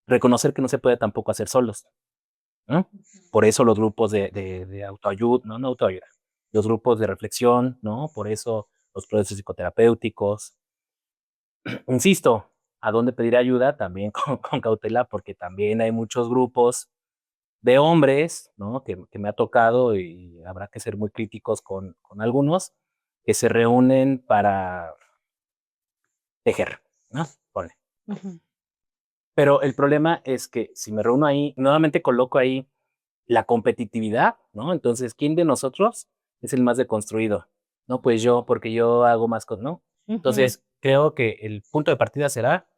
[SPEAKER 2] Reconocer que no se puede tampoco hacer solos, ¿no? Por eso los grupos de autoayuda, no, no autoayuda, los grupos de reflexión, ¿no? Por eso los procesos psicoterapéuticos. Insisto, ¿a dónde pedir ayuda? También con cautela, porque también hay muchos grupos de hombres, ¿no? Que me ha tocado y habrá que ser muy críticos con algunos, que se reúnen para tejer, ¿no? Ponle.
[SPEAKER 1] Ujú.
[SPEAKER 2] Pero el problema es que si me reúno ahí, nuevamente coloco ahí la competitividad, ¿no? Entonces, ¿quién de nosotros es el más deconstruido? No, pues yo, porque yo hago más cosas, ¿no?
[SPEAKER 1] Ujú.
[SPEAKER 2] Entonces, creo que el punto de partida será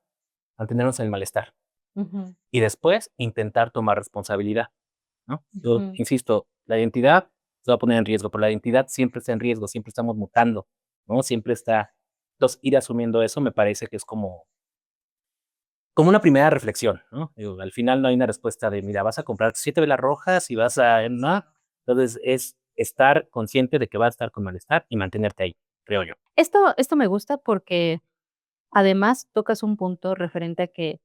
[SPEAKER 2] mantenernos en el malestar
[SPEAKER 1] Ujú.
[SPEAKER 2] y después intentar tomar responsabilidad, ¿no? Yo
[SPEAKER 1] Ujú.
[SPEAKER 2] insisto, la identidad se va a poner en riesgo, pero la identidad siempre está en riesgo, siempre estamos mutando, ¿no? Siempre está. Entonces, ir asumiendo eso me parece que es como una primera reflexión, ¿no? Digo, al final no hay una respuesta de, mira, vas a comprar 7 velas rojas y vas a, ¿no? Entonces, es estar consciente de que vas a estar con malestar y mantenerte ahí, creo yo.
[SPEAKER 1] Esto me gusta porque además tocas un punto referente a que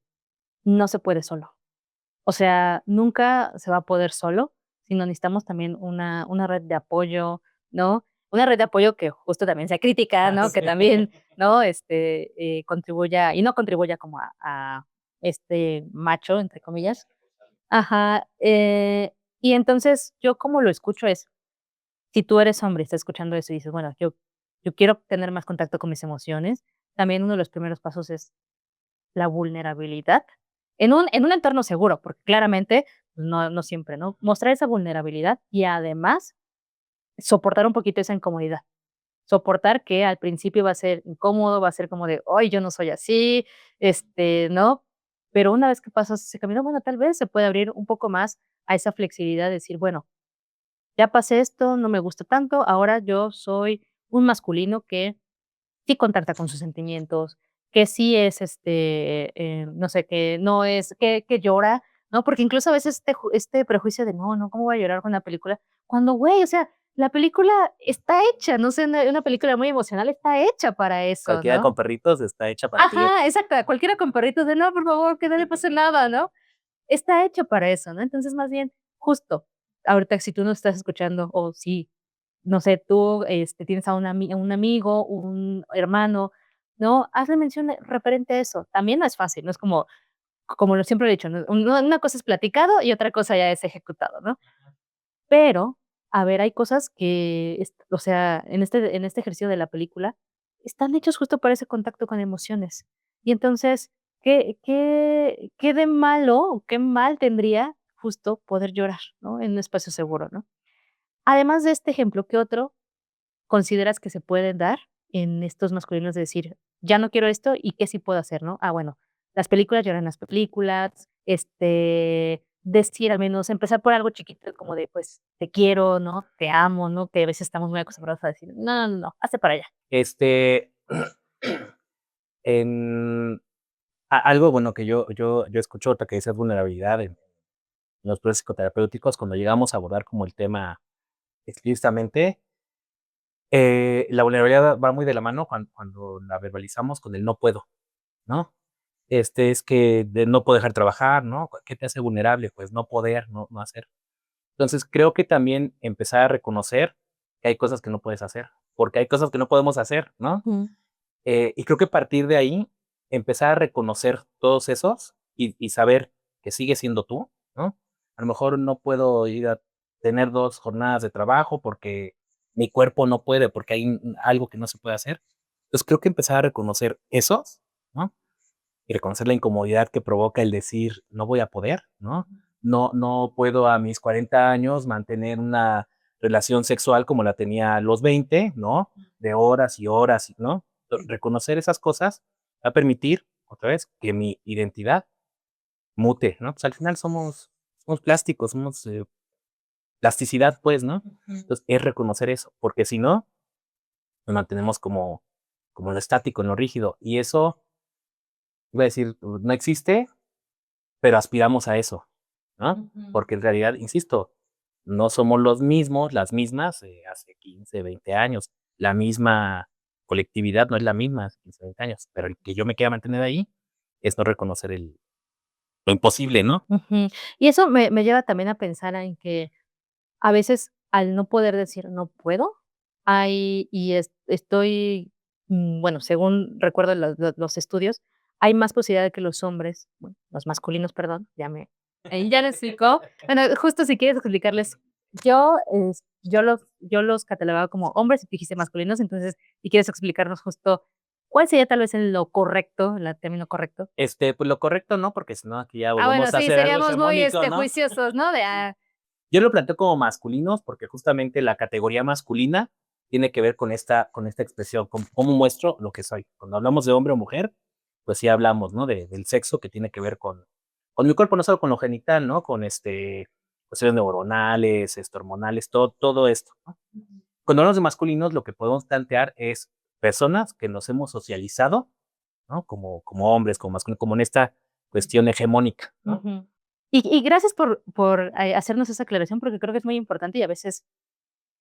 [SPEAKER 1] no se puede solo. O sea, nunca se va a poder solo, sino necesitamos también una red de apoyo, ¿no? Una red de apoyo que justo también sea crítica, ¿no? Que
[SPEAKER 2] Sí.
[SPEAKER 1] también, ¿no? Contribuya y no contribuya como a este macho, entre comillas. Ajá, y entonces yo como lo escucho es, si tú eres hombre y estás escuchando eso y dices, bueno, yo quiero tener más contacto con mis emociones, también uno de los primeros pasos es la vulnerabilidad en un entorno seguro, porque claramente pues, no siempre, ¿no? Mostrar esa vulnerabilidad y además soportar un poquito esa incomodidad. Soportar que al principio va a ser incómodo, va a ser como de: "Ay, yo no soy así", ¿no? Pero una vez que pasas ese camino, bueno, tal vez se puede abrir un poco más a esa flexibilidad de decir: "Bueno, ya pasé esto, no me gusta tanto, ahora yo soy un masculino que sí contacta con sus sentimientos, que sí es, no sé, que no es que llora, ¿no? Porque incluso a veces este prejuicio de: "No, no, ¿cómo voy a llorar con una película?". Cuando, güey, o sea, la película está hecha, no sé, una película muy emocional está hecha para eso,
[SPEAKER 2] Cualquiera
[SPEAKER 1] ¿no?
[SPEAKER 2] con perritos está hecha para que llore.
[SPEAKER 1] Ajá, exacto, cualquiera con perritos de: "No, por favor, que no le pase nada", ¿no? Está hecho para eso, ¿no? Entonces, más bien, justo, ahorita si tú nos estás escuchando o si, no sé, tú, tienes a un amigo, un hermano, ¿no? Hazle mención referente a eso. También no es fácil, no es como lo siempre he dicho, ¿no? Una cosa es platicado y otra cosa ya es ejecutado, ¿no? Pero, a ver, hay cosas que, o sea, en este ejercicio de la película, están hechos justo para ese contacto con emociones. Y entonces, ¿qué de malo o qué mal tendría justo poder llorar, ¿no? En un espacio seguro, ¿no? Además de este ejemplo, ¿qué otro consideras que se pueden dar en estos masculinos de decir: "Ya no quiero esto, ¿y qué sí puedo hacer?", ¿no? Ah, bueno, las películas, llorar en las películas, decir al menos empezar por algo chiquito como de, pues, te quiero, ¿no? Te amo, ¿no? Que a veces estamos muy acostumbrados a decir: "No, no, no, hazte para allá".
[SPEAKER 2] Este, en algo bueno que yo escucho ahorita que dices vulnerabilidad en los procesos psicoterapéuticos, cuando llegamos a abordar como el tema explícitamente, la vulnerabilidad va muy de la mano cuando la verbalizamos con el no puedo, ¿no? Es que de no puedo dejar de trabajar, ¿no? ¿Qué te hace vulnerable? Pues no poder, no hacer. Entonces, creo que también empezar a reconocer que hay cosas que no puedes hacer, porque hay cosas que no podemos hacer, ¿no?
[SPEAKER 1] Ujú,
[SPEAKER 2] Y creo que a partir de ahí, empezar a reconocer todos esos y saber que sigues siendo tú, ¿no? A lo mejor no puedo ir a tener 2 jornadas de trabajo porque mi cuerpo no puede, porque hay algo que no se puede hacer. Entonces, creo que empezar a reconocer esos, ¿no? Y reconocer la incomodidad que provoca el decir: "No voy a poder", ¿no? No puedo a mis 40 años mantener una relación sexual como la tenía a los 20, ¿no? De horas y horas, ¿no? Reconocer esas cosas va a permitir, otra vez, que mi identidad mute, ¿no? Pues, al final somos plásticos, somos, plasticidad, pues, ¿no?
[SPEAKER 1] ujú.
[SPEAKER 2] Entonces, es reconocer eso, porque si no, nos mantenemos como en lo estático, en lo rígido, y eso, iba a decir, no existe, pero aspiramos a eso, ¿no?
[SPEAKER 1] Ujú.
[SPEAKER 2] Porque en realidad, insisto, no somos los mismos, las mismas, hace 15, 20 años. La misma colectividad no es la misma hace 15, 20 años, pero el que yo me quiera mantener ahí es no reconocer lo imposible, ¿no?
[SPEAKER 1] Ujú. Y eso me lleva también a pensar en que a veces al no poder decir: "No puedo", estoy, bueno, según recuerdo los estudios, hay más posibilidad de que los hombres, bueno, los masculinos, perdón, ahí ya me explicó. Bueno, justo si quieres explicarles, yo los catalogaba como hombres y tú dijiste masculinos, entonces, si quieres explicarnos justo cuál sería tal vez en lo correcto, el término correcto.
[SPEAKER 2] Pues lo correcto no, porque si no aquí ya
[SPEAKER 1] Ah, bueno,
[SPEAKER 2] volvemos a
[SPEAKER 1] sí,
[SPEAKER 2] hacer algo
[SPEAKER 1] seríamos muy,
[SPEAKER 2] hegemónico, ¿no?
[SPEAKER 1] juiciosos, ¿no?
[SPEAKER 2] Yo lo planteo como masculinos, porque justamente la categoría masculina tiene que ver con esta expresión, con cómo muestro lo que soy. Cuando hablamos de hombre o mujer, pues sí hablamos, ¿no? Del sexo que tiene que ver con mi cuerpo, no solo con lo genital, ¿no? Con cuestiones neuronales, hormonales, todo esto, ¿no? Cuando hablamos de masculinos, lo que podemos plantear es personas que nos hemos socializado, ¿no? Como hombres, como masculinos, como en esta cuestión hegemónica, ¿no?
[SPEAKER 1] Ujú. Y gracias por hacernos esa aclaración, porque creo que es muy importante y a veces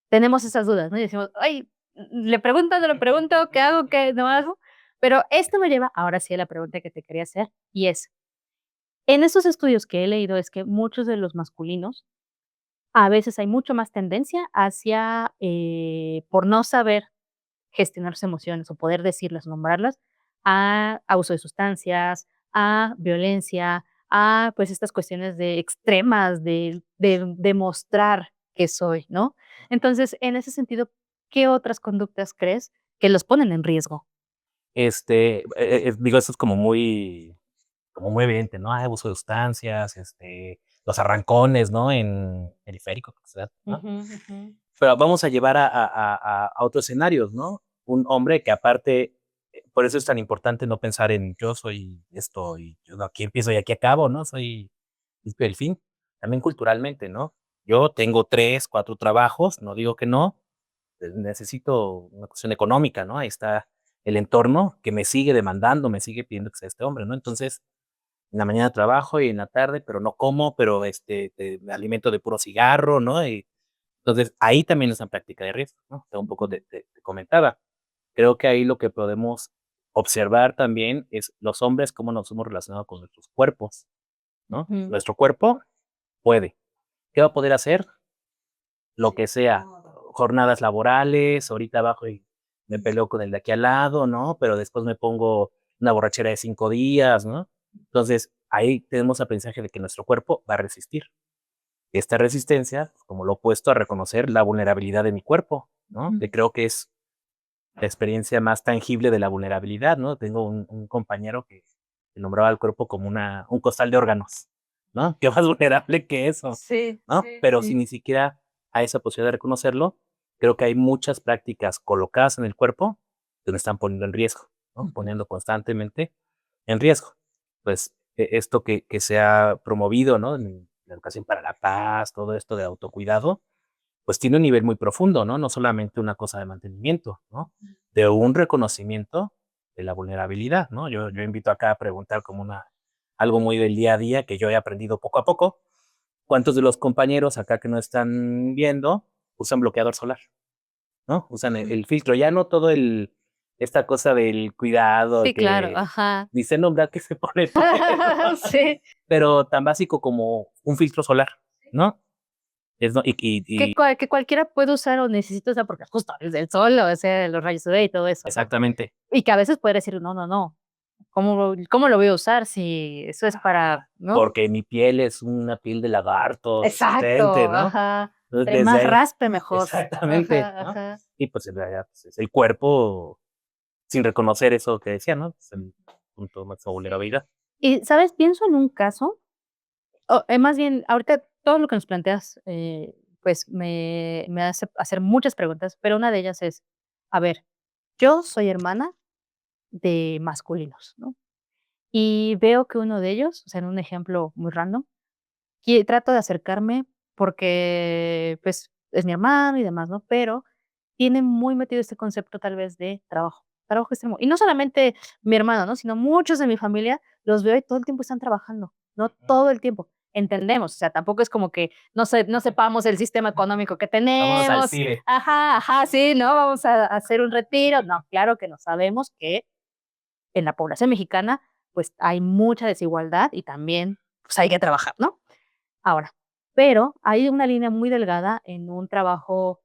[SPEAKER 1] tenemos esas dudas, ¿no? Y decimos: "Ay, le pregunto, no le pregunto, ¿qué hago, qué no hago?". Pero esto me lleva ahora sí a la pregunta que te quería hacer, y es, en estos estudios que he leído es que muchos de los masculinos, a veces hay mucho más tendencia hacia, por no saber gestionar sus emociones o poder decirlas, nombrarlas, a uso de sustancias, a violencia, a, pues, estas cuestiones de extremas de demostrar que soy, ¿no? Entonces, en ese sentido, ¿qué otras conductas crees que los ponen en riesgo?
[SPEAKER 2] Digo, eso es como muy evidente, ¿no? Hay abuso de sustancias, los arrancones, ¿no? En periférico, creo que se da, ¿no?
[SPEAKER 1] Ujú, ujú.
[SPEAKER 2] Pero vamos a llevar a otros escenarios, ¿no? Un hombre que aparte, por eso es tan importante no pensar en yo soy esto y yo aquí empiezo y aquí acabo, ¿no? Soy principio del fin. También culturalmente, ¿no? Yo tengo 3, 4 trabajos, no digo que no, necesito una cuestión económica, ¿no? Ahí está el entorno que me sigue demandando, me sigue pidiendo que sea este hombre, ¿no? Entonces, en la mañana trabajo y en la tarde, pero no como, pero me alimento de puro cigarro, ¿no? Y entonces ahí también es una práctica de riesgo, ¿no? Un poco te comentaba. Creo que ahí lo que podemos observar también es los hombres, cómo nos hemos relacionado con nuestros cuerpos, ¿no?
[SPEAKER 1] Ujú.
[SPEAKER 2] Nuestro cuerpo puede. ¿Qué va a poder hacer? Lo que sea, jornadas laborales, ahorita bajo y me peleo con el de aquí al lado, ¿no? Pero después me pongo una borrachera de 5 días, ¿no? Entonces, ahí tenemos aprendizaje de que nuestro cuerpo va a resistir. Esta resistencia, como lo opuesto a reconocer la vulnerabilidad de mi cuerpo, ¿no?
[SPEAKER 1] Ujú.
[SPEAKER 2] Que creo que es la experiencia más tangible de la vulnerabilidad, ¿no? Tengo un compañero que nombraba al cuerpo como un costal de órganos, ¿no? Qué más vulnerable que eso,
[SPEAKER 1] Sí,
[SPEAKER 2] ¿no? Pero si ni siquiera hay esa posibilidad de reconocerlo, creo que hay muchas prácticas colocadas en el cuerpo que nos están poniendo en riesgo, ¿no? Poniendo constantemente en riesgo. Pues esto que se ha promovido, ¿no? En la educación para la paz, todo esto de autocuidado, pues tiene un nivel muy profundo, ¿no? No solamente una cosa de mantenimiento, ¿no? De un reconocimiento de la vulnerabilidad, ¿no? Yo invito acá a preguntar como algo muy del día a día que yo he aprendido poco a poco. ¿Cuántos de los compañeros acá que no están viendo usan bloqueador solar, ¿no? Usan el filtro, ya no todo esta cosa del cuidado
[SPEAKER 1] sí, claro,
[SPEAKER 2] que
[SPEAKER 1] ajá.
[SPEAKER 2] ni sé nombrar qué se pone todo eso,
[SPEAKER 1] Sí.
[SPEAKER 2] pero tan básico como un filtro solar, ¿no? Es no,
[SPEAKER 1] Que cualquiera puede usar o necesita usar, porque justo es el sol, o sea, los rayos UV y todo eso, ¿no?
[SPEAKER 2] exactamente.
[SPEAKER 1] Y que a veces puede decir: "No, no, no, ¿cómo lo voy a usar si eso es para?", ¿no?
[SPEAKER 2] Porque mi piel es una piel de lagarto resistente,
[SPEAKER 1] Exacto,
[SPEAKER 2] ¿no?
[SPEAKER 1] ajá.
[SPEAKER 2] Entonces,
[SPEAKER 1] Entre
[SPEAKER 2] desde
[SPEAKER 1] más
[SPEAKER 2] ahí
[SPEAKER 1] raspe, mejor.
[SPEAKER 2] exactamente,
[SPEAKER 1] Ajá,
[SPEAKER 2] ¿no?
[SPEAKER 1] ajá.
[SPEAKER 2] Y, pues, en realidad, pues, es el cuerpo sin reconocer eso que decía, ¿no? Es el punto máximo de
[SPEAKER 1] Sí.
[SPEAKER 2] vulnerabilidad.
[SPEAKER 1] Y, ¿sabes? Pienso en un caso, más bien, ahorita todo lo que nos planteas, pues, me hace hacer muchas preguntas, pero una de ellas es, a ver, yo soy hermana de masculinos, ¿no? Y veo que uno de ellos, o sea, en un ejemplo muy random, trato de acercarme porque, pues, es mi hermano y demás, ¿no? Pero tiene muy metido este concepto tal vez de trabajo extremo. Y no solamente mi hermano, ¿no? Sino muchos de mi familia los veo y todo el tiempo están trabajando, ¿no? Todo el tiempo. Entendemos, o sea, tampoco es como que no sepamos el sistema económico que
[SPEAKER 2] Vámonos al
[SPEAKER 1] tenemos.
[SPEAKER 2] CIRE.
[SPEAKER 1] Ajá, ajá, sí, ¿no? Vamos a hacer un retiro. No, claro que no sabemos que en la población mexicana, pues, hay mucha desigualdad y también, pues, hay que trabajar, ¿no? Ahora, pero hay una línea muy delgada en un trabajo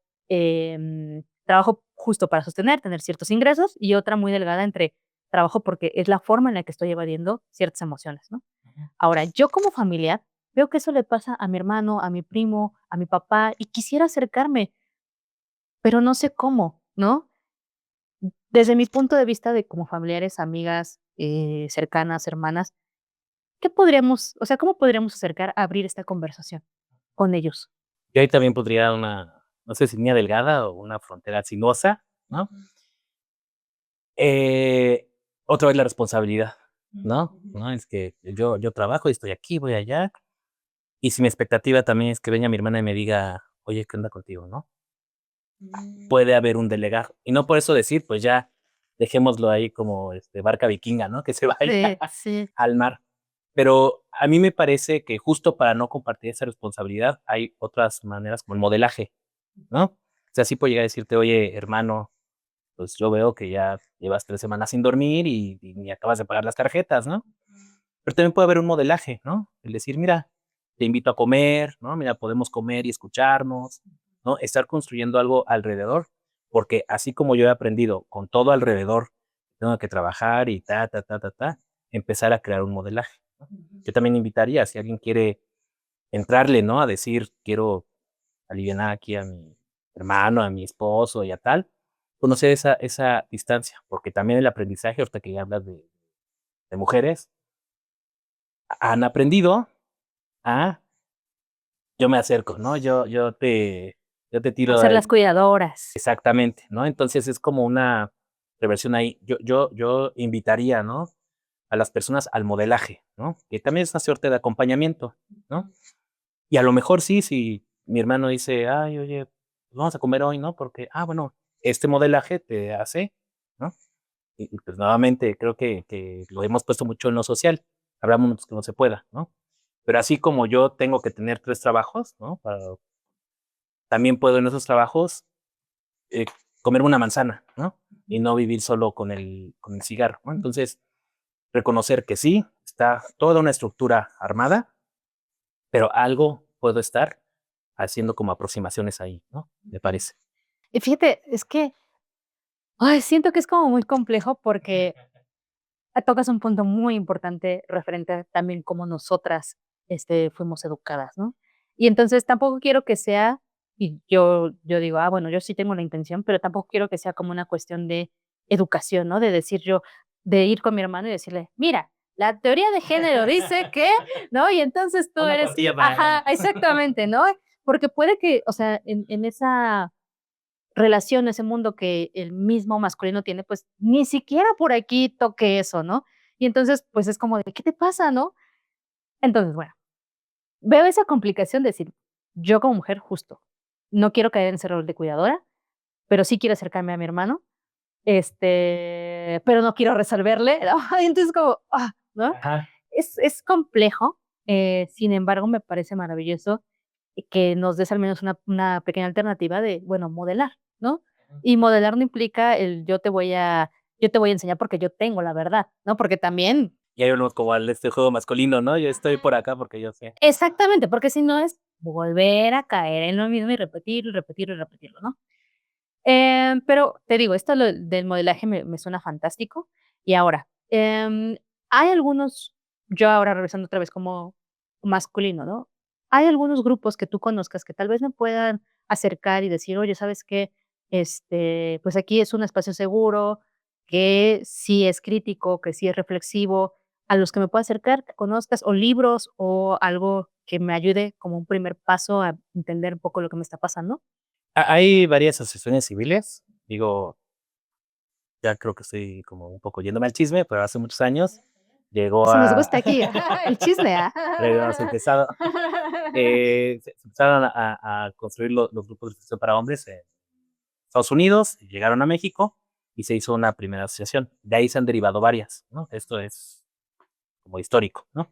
[SPEAKER 1] justo para sostener, tener ciertos ingresos, y otra muy delgada entre trabajo porque es la forma en la que estoy evadiendo ciertas emociones, ¿no? Ahora, yo como familiar veo que eso le pasa a mi hermano, a mi primo, a mi papá, y quisiera acercarme, pero no sé cómo, ¿no? Desde mi punto de vista de como familiares, amigas, cercanas, hermanas, ¿qué podríamos, o sea, cómo podríamos acercar a abrir esta conversación con ellos?
[SPEAKER 2] Y ahí también podría no sé si línea delgada o una frontera sinuosa, ¿no? Eh, Otra vez la responsabilidad, ¿no? ¿No? Es que yo trabajo y estoy aquí, voy allá, y si mi expectativa también es que venga mi hermana y me diga: "Oye, ¿qué onda contigo?", ¿no? Puede haber un delegar, y no por eso decir, pues ya dejémoslo ahí como, barca vikinga, ¿no? Que se vaya
[SPEAKER 1] Sí, sí.
[SPEAKER 2] al mar. Pero a mí me parece que justo para no compartir esa responsabilidad hay otras maneras como el modelaje, ¿no? O sea, sí puedo llegar a decirte: "Oye, hermano, pues yo veo que ya llevas 3 semanas sin dormir y ni acabas de pagar las tarjetas", ¿no? Pero también puede haber un modelaje, ¿no? El decir: "Mira, te invito a comer, ¿no? Mira, podemos comer y escucharnos", ¿no? Estar construyendo algo alrededor, porque así como yo he aprendido con todo alrededor, tengo que trabajar y empezar a crear un modelaje, ¿no? Yo también invitaría, si alguien quiere entrarle, ¿no? A decir: "Quiero alivianar aquí a mi hermano, a mi esposo y a tal", conocer esa distancia, porque también el aprendizaje, ahorita que ya hablas de mujeres, han aprendido a yo me acerco, ¿no? Yo te tiro
[SPEAKER 1] Hacer las cuidadoras.
[SPEAKER 2] exactamente, ¿no? Entonces, es como una reversión ahí. Yo invitaría, ¿no? A las personas al modelaje, ¿no? Que también es una suerte de acompañamiento, ¿no? Y a lo mejor sí, si mi hermano dice: "Ay, oye, pues vamos a comer hoy", ¿no? Porque, bueno, este modelaje te hace, ¿no? Pues, nuevamente creo que lo hemos puesto mucho en lo social. Habrá momentos que no se pueda, ¿no? Pero así como yo tengo que tener 3 trabajos, ¿no? También puedo en esos trabajos, eh, comerme una manzana, ¿no? Y no vivir solo con el cigarro, ¿no? Entonces, reconocer que sí, está toda una estructura armada, pero algo puedo estar haciendo como aproximaciones ahí, ¿no? Me parece.
[SPEAKER 1] Y fíjate, es que, ay, siento que es como muy complejo porque tocas un punto muy importante referente a también cómo nosotras, fuimos educadas, ¿no? Y entonces tampoco quiero que sea Y yo digo, bueno, yo sí tengo la intención, pero tampoco quiero que sea como una cuestión de educación, ¿no? De decir yo, de ir con mi hermano y decirle: "Mira, la teoría de género dice que", ¿no? Y entonces tú
[SPEAKER 2] Una
[SPEAKER 1] eres
[SPEAKER 2] cuartilla más.
[SPEAKER 1] ajá, exactamente, ¿no? Porque puede que, o sea, en esa relación, ese mundo que el mismo masculino tiene, pues, ni siquiera por aquí toque eso, ¿no? Y entonces, pues, es como de: "¿Qué te pasa?", ¿no? Entonces, bueno, veo esa complicación de decir, yo como mujer, justo, no quiero caer en ese rol de cuidadora, pero sí quiero acercarme a mi hermano, pero no quiero resolverle, ¿no? Entonces como, ¿no?
[SPEAKER 2] Ajá.
[SPEAKER 1] Es complejo, sin embargo, me parece maravilloso que nos des al menos una pequeña alternativa de, bueno, modelar, ¿no? Y modelar no implica el yo te voy a enseñar porque yo tengo la verdad, ¿no? Porque también
[SPEAKER 2] Y hay uno como al este juego masculino, ¿no? Yo estoy por acá porque yo sé.
[SPEAKER 1] exactamente, porque si no es volver a caer en lo mismo y repetirlo, y repetirlo, y repetirlo, ¿no? Pero te digo, esto lo del modelaje me suena fantástico. Y ahora, hay algunos, yo ahora regresando otra vez como masculino, ¿no? ¿Hay algunos grupos que tú conozcas que tal vez me puedan acercar y decir: "Oye, ¿sabes qué? Pues aquí es un espacio seguro, que sí es crítico, que sí es reflexivo", a los que me pueda acercar, que conozcas, o libros, o algo que me ayude como un primer paso a entender un poco lo que me está pasando?
[SPEAKER 2] Hay varias asociaciones civiles, digo, ya creo que estoy como un poco yéndome al chisme, pero hace muchos años llegó
[SPEAKER 1] Eso nos
[SPEAKER 2] a
[SPEAKER 1] gusta aquí, el chisme,
[SPEAKER 2] habíamos empezado, se empezaron a construir los grupos de reflexión para hombres en Estados Unidos, llegaron a México y se hizo una primera asociación. De ahí se han derivado varias, ¿no? Esto es como histórico, ¿no?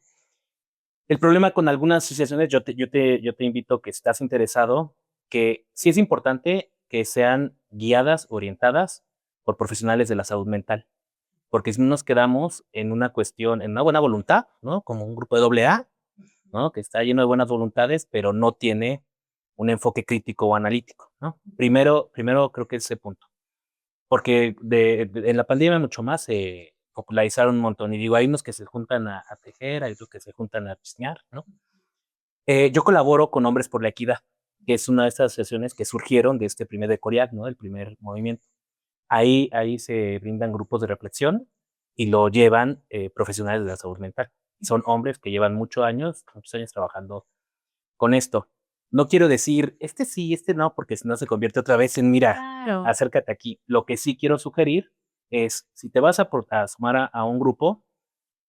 [SPEAKER 2] El problema con algunas asociaciones, yo te invito que si estás interesado, que sí es importante que sean guiadas, orientadas por profesionales de la salud mental, porque si no nos quedamos en una cuestión, en una buena voluntad, ¿no? Como un grupo de doble A, ¿no? Que está lleno de buenas voluntades, pero no tiene un enfoque crítico o analítico, ¿no? Primero creo que ese punto, porque en la pandemia mucho más se popularizaron un montón, y digo, hay unos que se juntan a tejer, hay otros que se juntan a chismear, ¿no? Yo colaboro con Hombres por la Equidad, que es una de estas asociaciones que surgieron de este primer de Coriac, ¿no? El primer movimiento. Ahí se brindan grupos de reflexión y lo llevan profesionales de la salud mental. Son hombres que llevan muchos años trabajando con esto. No quiero decir, este sí, este no, porque si no se convierte otra vez en, mira,
[SPEAKER 1] Claro.
[SPEAKER 2] acércate aquí. Lo que sí quiero sugerir es, si te vas a sumar a un grupo,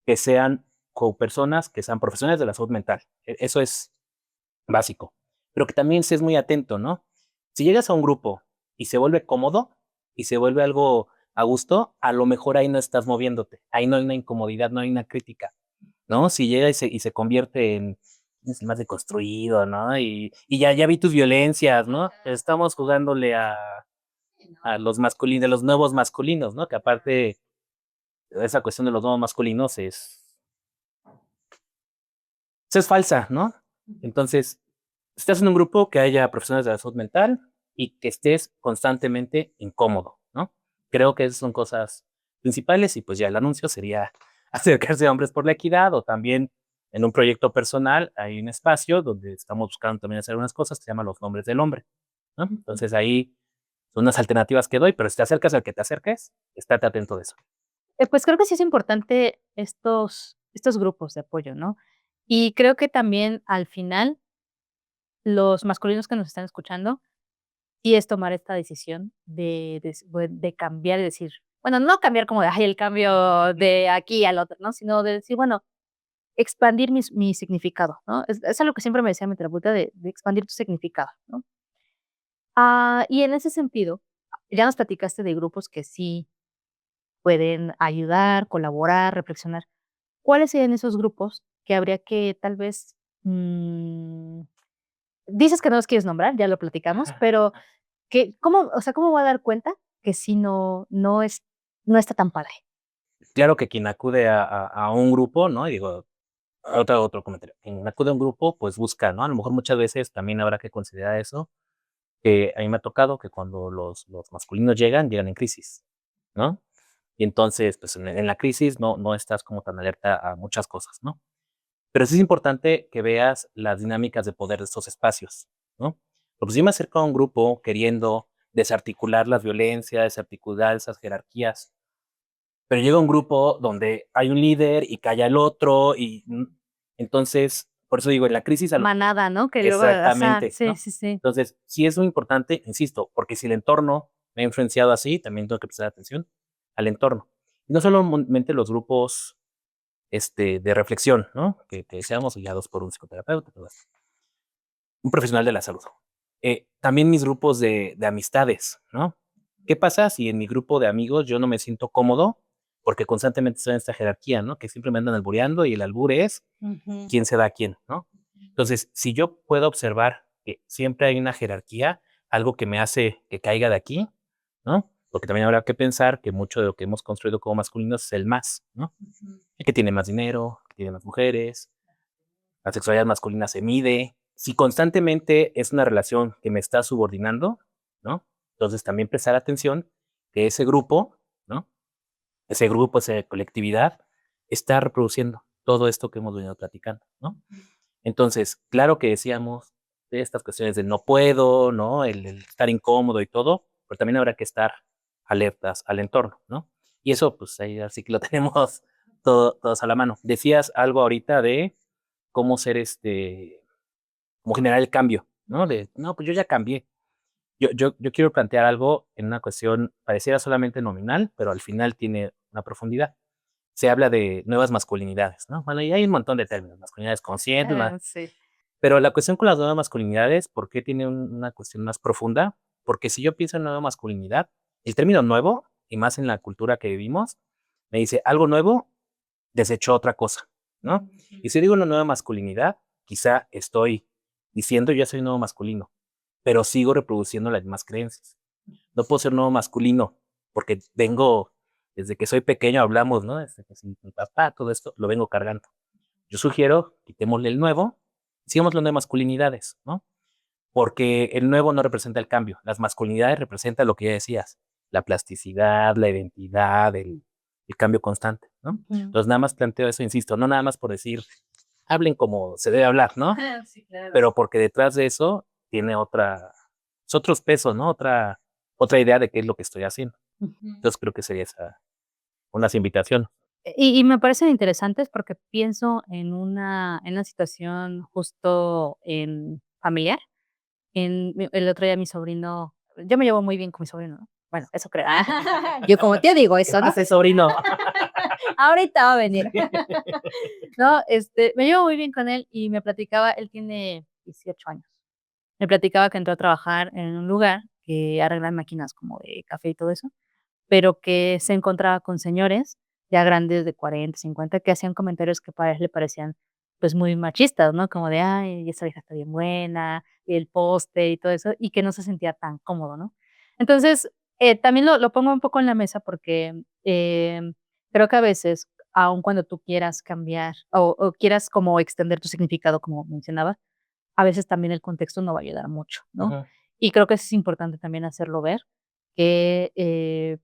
[SPEAKER 2] que sean con personas que sean profesionales de la salud mental. Eso es básico. Pero que también seas muy atento, ¿no? Si llegas a un grupo y se vuelve cómodo y se vuelve algo a gusto, a lo mejor ahí no estás moviéndote, ahí no hay una incomodidad, no hay una crítica, ¿no? Si llega y se convierte en es más deconstruido, ¿no? Y ya vi tus violencias, ¿no? Estamos jugándole a los masculinos, de los nuevos masculinos, ¿no? Que aparte, esa cuestión de los nuevos masculinos es falsa, ¿no? Entonces, estás en un grupo que haya profesionales de la salud mental y que estés constantemente incómodo, ¿no? Creo que esas son cosas principales y pues ya el anuncio sería acercarse a Hombres por la Equidad o también en un proyecto personal hay un espacio donde estamos buscando también hacer unas cosas que se llama Los Nombres del Hombre, ¿no? Entonces ahí son unas alternativas que doy, pero si te acercas al que te acerques, estate atento de eso.
[SPEAKER 1] Pues creo que sí es importante estos grupos de apoyo, ¿no? Y creo que también al final los masculinos que nos están escuchando, sí es tomar esta decisión de cambiar y decir, bueno, no cambiar como de, ay, el cambio de aquí al otro, ¿no? Sino de decir, bueno, expandir mi significado, ¿no? Es algo que siempre me decía mi terapeuta de expandir tu significado, ¿no? Y en ese sentido, ya nos platicaste de grupos que sí pueden ayudar, colaborar, reflexionar. ¿Cuáles serían esos grupos que habría que tal vez, dices que no los quieres nombrar, ya lo platicamos, pero que, ¿cómo, o sea, cómo voy a dar cuenta que sí no está tan padre?
[SPEAKER 2] Claro que quien acude a un grupo, ¿no? Y digo, otro comentario. Quien acude a un grupo, pues busca, ¿no? A lo mejor muchas veces también habrá que considerar eso, que a mí me ha tocado que cuando los masculinos llegan en crisis, ¿no? Y entonces, pues en la crisis no estás como tan alerta a muchas cosas, ¿no? Pero sí es importante que veas las dinámicas de poder de estos espacios, ¿no? Pues yo me acerco a un grupo queriendo desarticular las violencias, desarticular esas jerarquías, pero llega un grupo donde hay un líder y calla el otro y entonces, por eso digo, en la crisis
[SPEAKER 1] Manada, ¿no? Que luego, o sea,
[SPEAKER 2] exactamente,
[SPEAKER 1] sí,
[SPEAKER 2] ¿no?
[SPEAKER 1] sí, sí.
[SPEAKER 2] Entonces, sí es muy importante, insisto, porque si el entorno me ha influenciado así, también tengo que prestar atención al entorno. Y no solamente los grupos de reflexión, ¿no? Que seamos guiados por un psicoterapeuta, todo esto. Un profesional de la salud. También mis grupos de amistades, ¿no? ¿Qué pasa si en mi grupo de amigos yo no me siento cómodo? Porque constantemente estoy en esta jerarquía, ¿no? Que siempre me andan albureando y el albur es quién se da a quién, ¿no? Entonces, si yo puedo observar que siempre hay una jerarquía, algo que me hace que caiga de aquí, ¿no? Porque también habrá que pensar que mucho de lo que hemos construido como masculinos es el más, ¿no? El que tiene más dinero, el que tiene más mujeres, la sexualidad masculina se mide. Si constantemente es una relación que me está subordinando, ¿no? Entonces también prestar atención que ese grupo, ¿no? Ese grupo, esa colectividad, está reproduciendo todo esto que hemos venido platicando, ¿no? Entonces, claro que decíamos de estas cuestiones de no puedo, ¿no? El estar incómodo y todo, pero también habrá que estar alertas al entorno, ¿no? Y eso, pues ahí así que lo tenemos todos a la mano. Decías algo ahorita de cómo ser como generar el cambio, ¿no? De, no, pues yo ya cambié. Yo quiero plantear algo en una cuestión, pareciera solamente nominal, pero al final tiene una profundidad. Se habla de nuevas masculinidades, ¿no? Bueno, y hay un montón de términos, masculinidades conscientes,
[SPEAKER 1] Sí.
[SPEAKER 2] pero la cuestión con las nuevas masculinidades, ¿por qué tiene una cuestión más profunda? Porque si yo pienso en nueva masculinidad, el término nuevo, y más en la cultura que vivimos, me dice algo nuevo, desechó otra cosa, ¿no? Y si digo una nueva masculinidad, quizá estoy diciendo yo soy nuevo masculino, pero sigo reproduciendo las mismas creencias. No puedo ser nuevo masculino porque vengo, desde que soy pequeño hablamos, ¿no? Desde que soy mi papá, todo esto lo vengo cargando. Yo sugiero, quitémosle el nuevo, sigamos hablando de masculinidades, ¿no? Porque el nuevo no representa el cambio, las masculinidades representan lo que ya decías, la plasticidad, la identidad, el cambio constante, ¿no?
[SPEAKER 1] Ujú.
[SPEAKER 2] Entonces nada más planteo eso, insisto, no nada más por decir, hablen como se debe hablar, ¿no?
[SPEAKER 1] Sí, claro.
[SPEAKER 2] Pero porque detrás de eso tiene otros pesos, ¿no? Otra idea de qué es lo que estoy haciendo.
[SPEAKER 1] Ujú.
[SPEAKER 2] Entonces creo que sería esa, unas invitaciones.
[SPEAKER 1] Y me parecen interesantes porque pienso en una situación justo en familiar. El otro día mi sobrino, yo me llevo muy bien con mi sobrino, ¿no? Bueno, eso creo. Yo como te digo
[SPEAKER 2] ¿Qué
[SPEAKER 1] eso, ¿no?
[SPEAKER 2] pasa, sobrino?
[SPEAKER 1] Ahorita va a venir. No, me llevo muy bien con él y me platicaba, él tiene 18 años. Me platicaba que entró a trabajar en un lugar que arreglan máquinas como de café y todo eso, pero que se encontraba con señores ya grandes de 40, 50, que hacían comentarios que para él le parecían, pues, muy machistas, ¿no? Como de: "Ay, esa vieja está bien buena", y el poste y todo eso, y que no se sentía tan cómodo, ¿no? Entonces, también lo pongo un poco en la mesa porque, creo que a veces, aun cuando tú quieras cambiar o quieras como extender tu significado, como mencionaba, a veces también el contexto no va a ayudar mucho, ¿no?
[SPEAKER 2] Ujú.
[SPEAKER 1] Y creo que es importante también hacerlo ver que,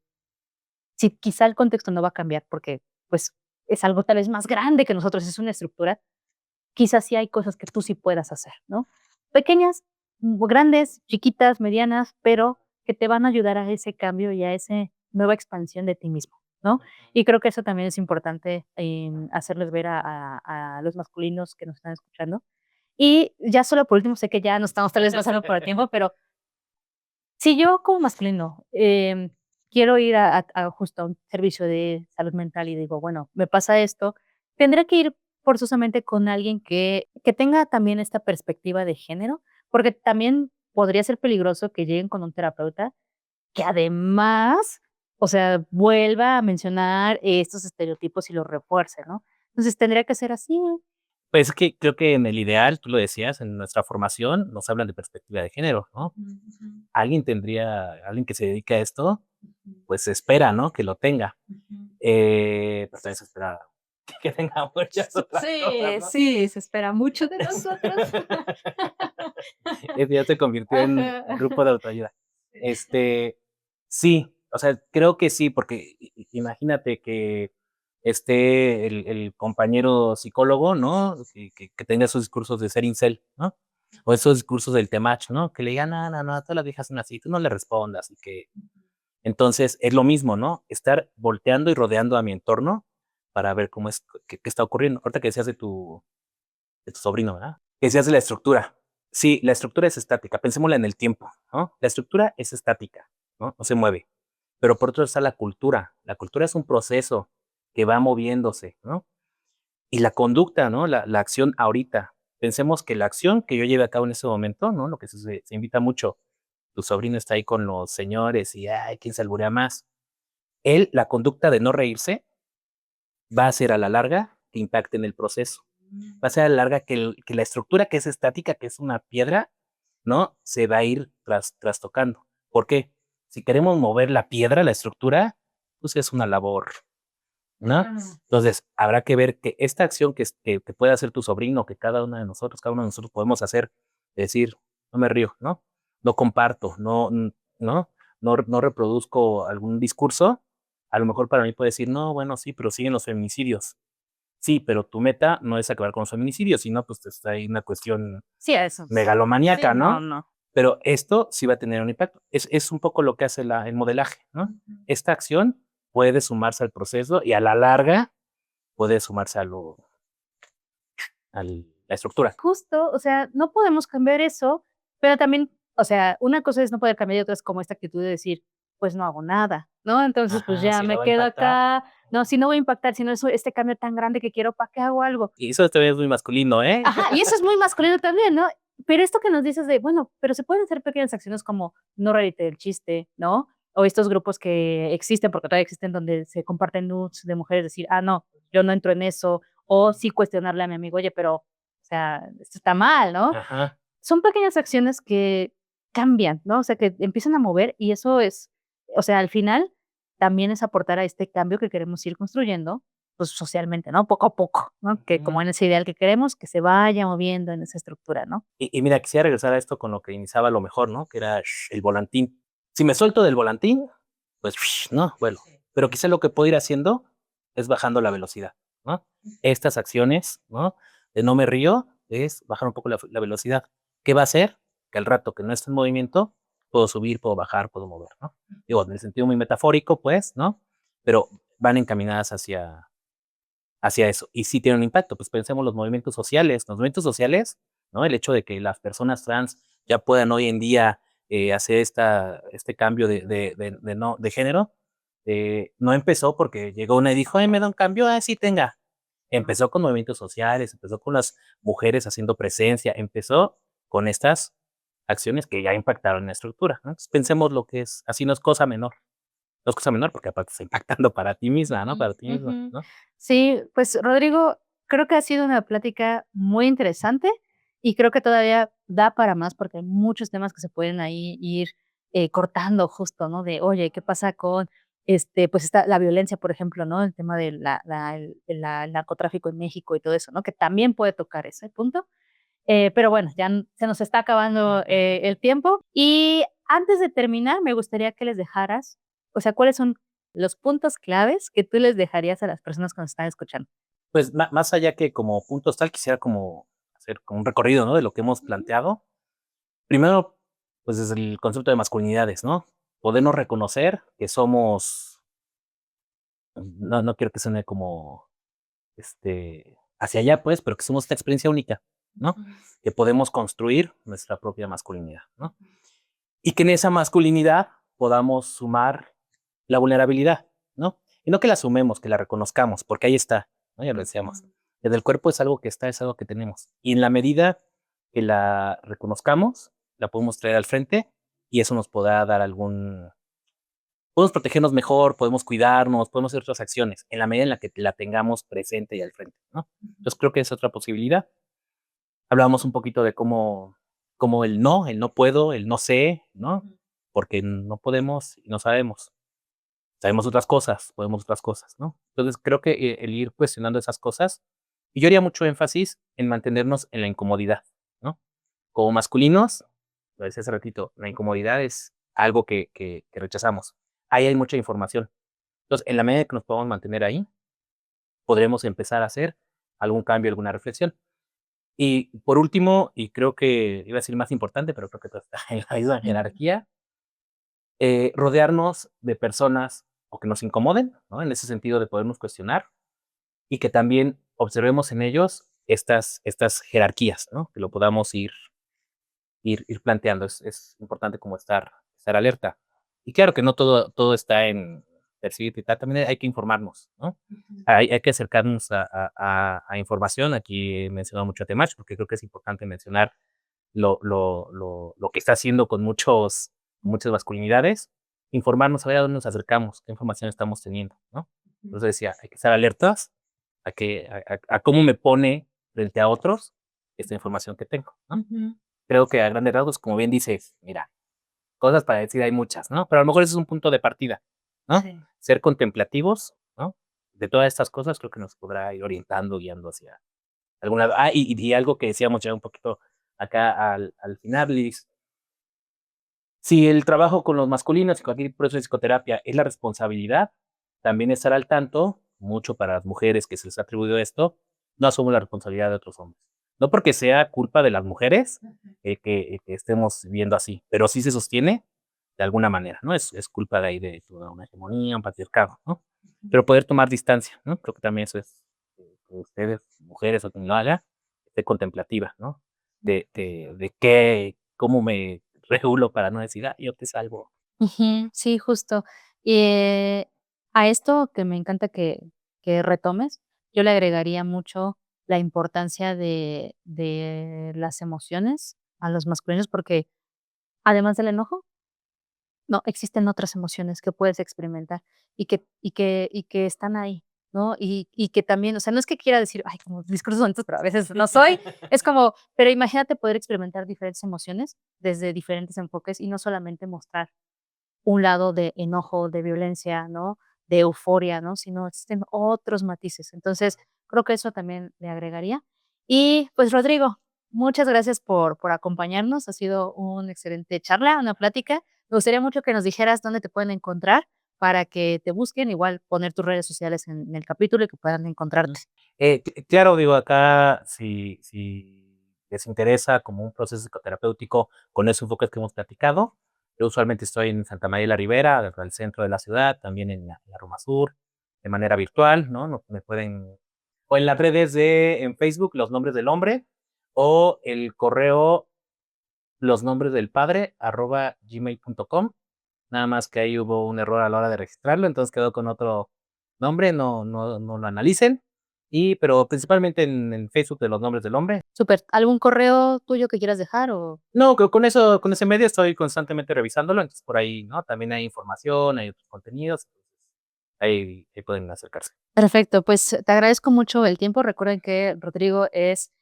[SPEAKER 1] si quizá el contexto no va a cambiar porque, pues, es algo tal vez más grande que nosotros, es una estructura, quizás sí hay cosas que tú sí puedas hacer, ¿no? Pequeñas, grandes, chiquitas, medianas, pero que te van a ayudar a ese cambio y a ese nueva expansión de ti mismo, ¿no? Y creo que eso también es importante en hacerles ver a los masculinos que nos están escuchando. Y ya solo por último, sé que ya nos estamos tal vez pasando por el tiempo, pero si yo como masculino, quiero ir a justo a un servicio de salud mental y digo, bueno, me pasa esto, tendré que ir forzosamente con alguien que tenga también esta perspectiva de género, porque también podría ser peligroso que lleguen con un terapeuta que además, o sea, vuelva a mencionar estos estereotipos y los refuerce, ¿no? Entonces, tendría que ser así.
[SPEAKER 2] Pues es que creo que en el ideal, tú lo decías, en nuestra formación nos hablan de perspectiva de género, ¿no?
[SPEAKER 1] Ujú,
[SPEAKER 2] Alguien que se dedique a esto, pues se espera, ¿no? Que lo tenga.
[SPEAKER 1] ujú.
[SPEAKER 2] Pero también se espera que tenga muchas otras cosas,
[SPEAKER 1] Sí,
[SPEAKER 2] ¿no?
[SPEAKER 1] sí, se espera mucho de nosotros.
[SPEAKER 2] Ese ya se convirtió en
[SPEAKER 1] Ajá.
[SPEAKER 2] grupo de autoayuda. Sí, o sea, creo que sí, porque imagínate que esté el compañero psicólogo, ¿no? Que tenga sus discursos de ser incel, ¿no? O esos discursos del temach, ¿no? Que le digan, no, no, no, todas las viejas son así, tú no le respondas. Y que entonces es lo mismo, ¿no? Estar volteando y rodeando a mi entorno para ver cómo es, qué está ocurriendo. Ahorita que decías de tu sobrino, ¿verdad? Que decías de la estructura. Sí, la estructura es estática. Pensémosla en el tiempo, ¿no? La estructura es estática, ¿no? No se mueve. Pero por otro lado está la cultura. La cultura es un proceso que va moviéndose, ¿no? Y la conducta, ¿no? La acción ahorita. Pensemos que la acción que yo lleve a cabo en ese momento, ¿no? Lo que se invita mucho, tu sobrino está ahí con los señores y, ay, ¿quién se alburea más? Él, la conducta de no reírse, va a ser a la larga que impacte en el proceso. Va a ser a la larga que la estructura que es estática, que es una piedra, ¿no? Se va a ir trastocando. ¿Por qué? Si queremos mover la piedra, la estructura, pues es una labor, ¿no? Entonces, habrá que ver que esta acción que puede hacer tu sobrino, que cada uno de nosotros podemos hacer, decir, no me río, ¿no? No comparto, no, no reproduzco algún discurso, a lo mejor para mí puede decir, no, bueno, sí, pero siguen los feminicidios. Sí, pero tu meta no es acabar con los feminicidios, sino pues está ahí una cuestión
[SPEAKER 1] Sí, eso. Sí,
[SPEAKER 2] megalomaníaca,
[SPEAKER 1] no,
[SPEAKER 2] ¿no?
[SPEAKER 1] no.
[SPEAKER 2] Pero esto sí va a tener un impacto. Es un poco lo que hace el modelaje, ¿no? Esta acción puede sumarse al proceso y a la larga puede sumarse a la estructura.
[SPEAKER 1] Justo, o sea, no podemos cambiar eso, pero también, o sea, una cosa es no poder cambiar y otra es como esta actitud de decir, pues no hago nada, ¿no? Entonces, pues
[SPEAKER 2] Ajá,
[SPEAKER 1] ya
[SPEAKER 2] sí, no
[SPEAKER 1] me
[SPEAKER 2] va a
[SPEAKER 1] quedo
[SPEAKER 2] impactar.
[SPEAKER 1] acá, no, si no voy a impactar, si no es este cambio tan grande que quiero, ¿para qué hago algo?
[SPEAKER 2] Y eso también es muy masculino, ¿eh?
[SPEAKER 1] Ajá, y eso es muy masculino también, ¿no? Pero esto que nos dices de, bueno, pero se pueden hacer pequeñas acciones como no reírte del chiste, ¿no? O estos grupos que existen, porque todavía existen, donde se comparten nudes de mujeres, decir, ah, no, yo no entro en eso, o sí cuestionarle a mi amigo, oye, pero, o sea, esto está mal, ¿no?
[SPEAKER 2] Ajá.
[SPEAKER 1] Son pequeñas acciones que cambian, ¿no? O sea, que empiezan a mover y eso es, o sea, al final también es aportar a este cambio que queremos ir construyendo, pues socialmente, ¿no? Poco a poco, ¿no? Que como en ese ideal que queremos, que se vaya moviendo en esa estructura, ¿no?
[SPEAKER 2] Y mira, quisiera regresar a esto con lo que iniciaba lo mejor, ¿no? Que era el volantín. Si me suelto del volantín, pues, no, vuelo. Pero quizá lo que puedo ir haciendo es bajando la velocidad, ¿no? Estas acciones, ¿no? De no me río, es bajar un poco la velocidad. ¿Qué va a hacer? Que al rato que no esté en movimiento, puedo subir, puedo bajar, puedo mover, ¿no? Digo, en el sentido muy metafórico, pues, ¿no? Pero van encaminadas hacia eso. Y sí tiene un impacto, pues pensemos los movimientos sociales, ¿no? El hecho de que las personas trans ya puedan hoy en día hacer este cambio no, de género, no empezó porque llegó una y dijo, me da un cambio, sí tenga. Empezó con movimientos sociales, empezó con las mujeres haciendo presencia, empezó con estas acciones que ya impactaron en la estructura, ¿no? Entonces, pensemos lo que es, así no es cosa menor, no es cosa menor porque aparte está impactando para ti misma, ¿no? Para ti mismo,
[SPEAKER 1] Ujú.
[SPEAKER 2] ¿no?
[SPEAKER 1] Sí, pues Rodrigo, creo que ha sido una plática muy interesante y creo que todavía da para más porque hay muchos temas que se pueden ahí ir cortando justo, ¿no? De, oye, ¿qué pasa con pues la violencia, por ejemplo, ¿no? El tema de el narcotráfico en México y todo eso, ¿no? Que también puede tocar ese punto. Pero bueno, ya se nos está acabando el tiempo. Y antes de terminar, me gustaría que les dejaras, o sea, ¿cuáles son los puntos claves que tú les dejarías a las personas que nos están escuchando?
[SPEAKER 2] Pues más allá que como puntos tal, quisiera como hacer como un recorrido, ¿no? De lo que hemos planteado. Primero, pues desde el concepto de masculinidades, ¿no? Podernos reconocer que somos, no quiero que suene como, hacia allá, pues, pero que somos esta experiencia única, ¿no? Que podemos construir nuestra propia masculinidad, ¿no? Y que en esa masculinidad podamos sumar la vulnerabilidad, ¿no? Y no que la sumemos, que la reconozcamos, porque ahí está, ¿no? Ya lo decíamos. Desde el cuerpo es algo que está, es algo que tenemos. Y en la medida que la reconozcamos, la podemos traer al frente y eso nos podrá dar podemos protegernos mejor, podemos cuidarnos, podemos hacer otras acciones, en la medida en la que la tengamos presente y al frente, ¿no? Entonces creo que es otra posibilidad. Hablábamos un poquito de cómo el no puedo, el no sé, ¿no? Porque no podemos y no sabemos. Sabemos otras cosas, podemos otras cosas, ¿no? Entonces creo que el ir cuestionando esas cosas, y yo haría mucho énfasis en mantenernos en la incomodidad, ¿no? Como masculinos, lo decía hace ratito, la incomodidad es algo que rechazamos. Ahí hay mucha información. Entonces, en la medida que nos podamos mantener ahí, podremos empezar a hacer algún cambio, alguna reflexión. Y por último, y creo que iba a decir más importante, pero creo que todo está en la misma
[SPEAKER 1] Ujú.
[SPEAKER 2] jerarquía, rodearnos de personas o que nos incomoden, ¿no? En ese sentido de podernos cuestionar y que también observemos en ellos estas jerarquías, ¿no? Que lo podamos ir planteando. Es importante como estar alerta. Y claro que no todo está en percibir y tal, también hay que informarnos, ¿no?
[SPEAKER 1] Ujú.
[SPEAKER 2] Hay que acercarnos a información. Aquí he mencionado mucho a Temach, porque creo que es importante mencionar lo que está haciendo con muchas masculinidades, informarnos, a ver a dónde nos acercamos, qué información estamos teniendo, ¿no?
[SPEAKER 1] Ujú.
[SPEAKER 2] Entonces decía, hay que estar alertas a cómo me pone frente a otros esta información que tengo, ¿no?
[SPEAKER 1] Ujú.
[SPEAKER 2] Creo que a grandes rasgos, como bien dices, mira, cosas para decir hay muchas, ¿no? Pero a lo mejor ese es un punto de partida, ¿no?
[SPEAKER 1] Sí.
[SPEAKER 2] Ser contemplativos, ¿no? De todas estas cosas creo que nos podrá ir orientando, guiando hacia alguna. Y algo que decíamos ya un poquito acá al final, Liz, si el trabajo con los masculinos y cualquier proceso de psicoterapia es la responsabilidad, también estar al tanto, mucho para las mujeres que se les ha atribuido esto, no asumo la responsabilidad de otros hombres. No porque sea culpa de las mujeres que estemos viendo así, pero sí se sostiene de alguna manera, ¿no? Es culpa de ahí de toda una hegemonía, un patriarcado, ¿no?
[SPEAKER 1] Ujú.
[SPEAKER 2] Pero poder tomar distancia, ¿no? Creo que también eso es, que ustedes, mujeres o quien lo haga, esté contemplativa, ¿no? De qué, cómo me regulo para no decir: "Ah, yo te salvo".
[SPEAKER 1] Ujú, sí, justo. Eh, a esto que me encanta que retomes, yo le agregaría mucho la importancia de las emociones a los masculinos, porque además del enojo, no, existen otras emociones que puedes experimentar y que están ahí, ¿no? Y que también, o sea, no es que quiera decir, ay, como discursos bonitos, pero a veces no soy. Es como, pero imagínate poder experimentar diferentes emociones desde diferentes enfoques y no solamente mostrar un lado de enojo, de violencia, ¿no? De euforia, ¿no? Sino existen otros matices. Entonces, creo que eso también le agregaría. Y pues, Rodrigo, muchas gracias por acompañarnos. Ha sido una excelente charla, una plática. Me gustaría mucho que nos dijeras dónde te pueden encontrar para que te busquen, igual poner tus redes sociales en el capítulo y que puedan encontrarte.
[SPEAKER 2] Claro, digo, acá si les interesa como un proceso psicoterapéutico con esos enfoques que hemos platicado, yo usualmente estoy en Santa María de la Ribera, dentro del centro de la ciudad, también en la Roma Sur, de manera virtual, ¿no? Me pueden o en las redes en Facebook, Los Nombres del Hombre, o el correo losnombresdelpadre@gmail.com. Nada más que ahí hubo un error a la hora de registrarlo, entonces quedó con otro nombre, no lo analicen. Pero principalmente en Facebook de Los Nombres del Hombre.
[SPEAKER 1] Súper. ¿Algún correo tuyo que quieras dejar o?
[SPEAKER 2] No, con eso, con ese medio estoy constantemente revisándolo, entonces por ahí, ¿no? También hay información, hay otros contenidos, entonces ahí pueden acercarse.
[SPEAKER 1] Perfecto, pues te agradezco mucho el tiempo. Recuerden que Rodrigo es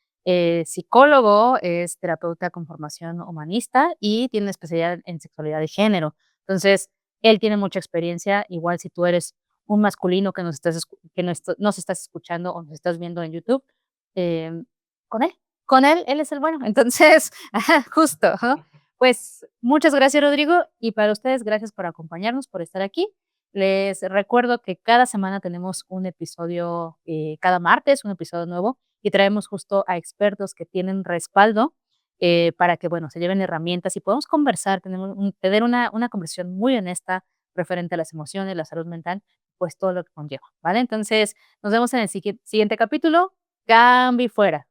[SPEAKER 1] psicólogo, es terapeuta con formación humanista y tiene especialidad en sexualidad de género. Entonces, él tiene mucha experiencia. Igual si tú eres un masculino que nos estás escuchando o nos estás viendo en YouTube, em, con él, él es el bueno. Entonces, ajá, justo, ¿no? Pues muchas gracias, Rodrigo, y para ustedes, gracias por acompañarnos, por estar aquí. Les recuerdo que cada semana tenemos un episodio, cada martes, un episodio nuevo, y traemos justo a expertos que tienen respaldo para que, bueno, se lleven herramientas y podamos conversar, tener una conversación muy honesta referente a las emociones, la salud mental, pues todo lo que conlleva, ¿vale? Entonces, nos vemos en el siguiente capítulo. Gambi fuera.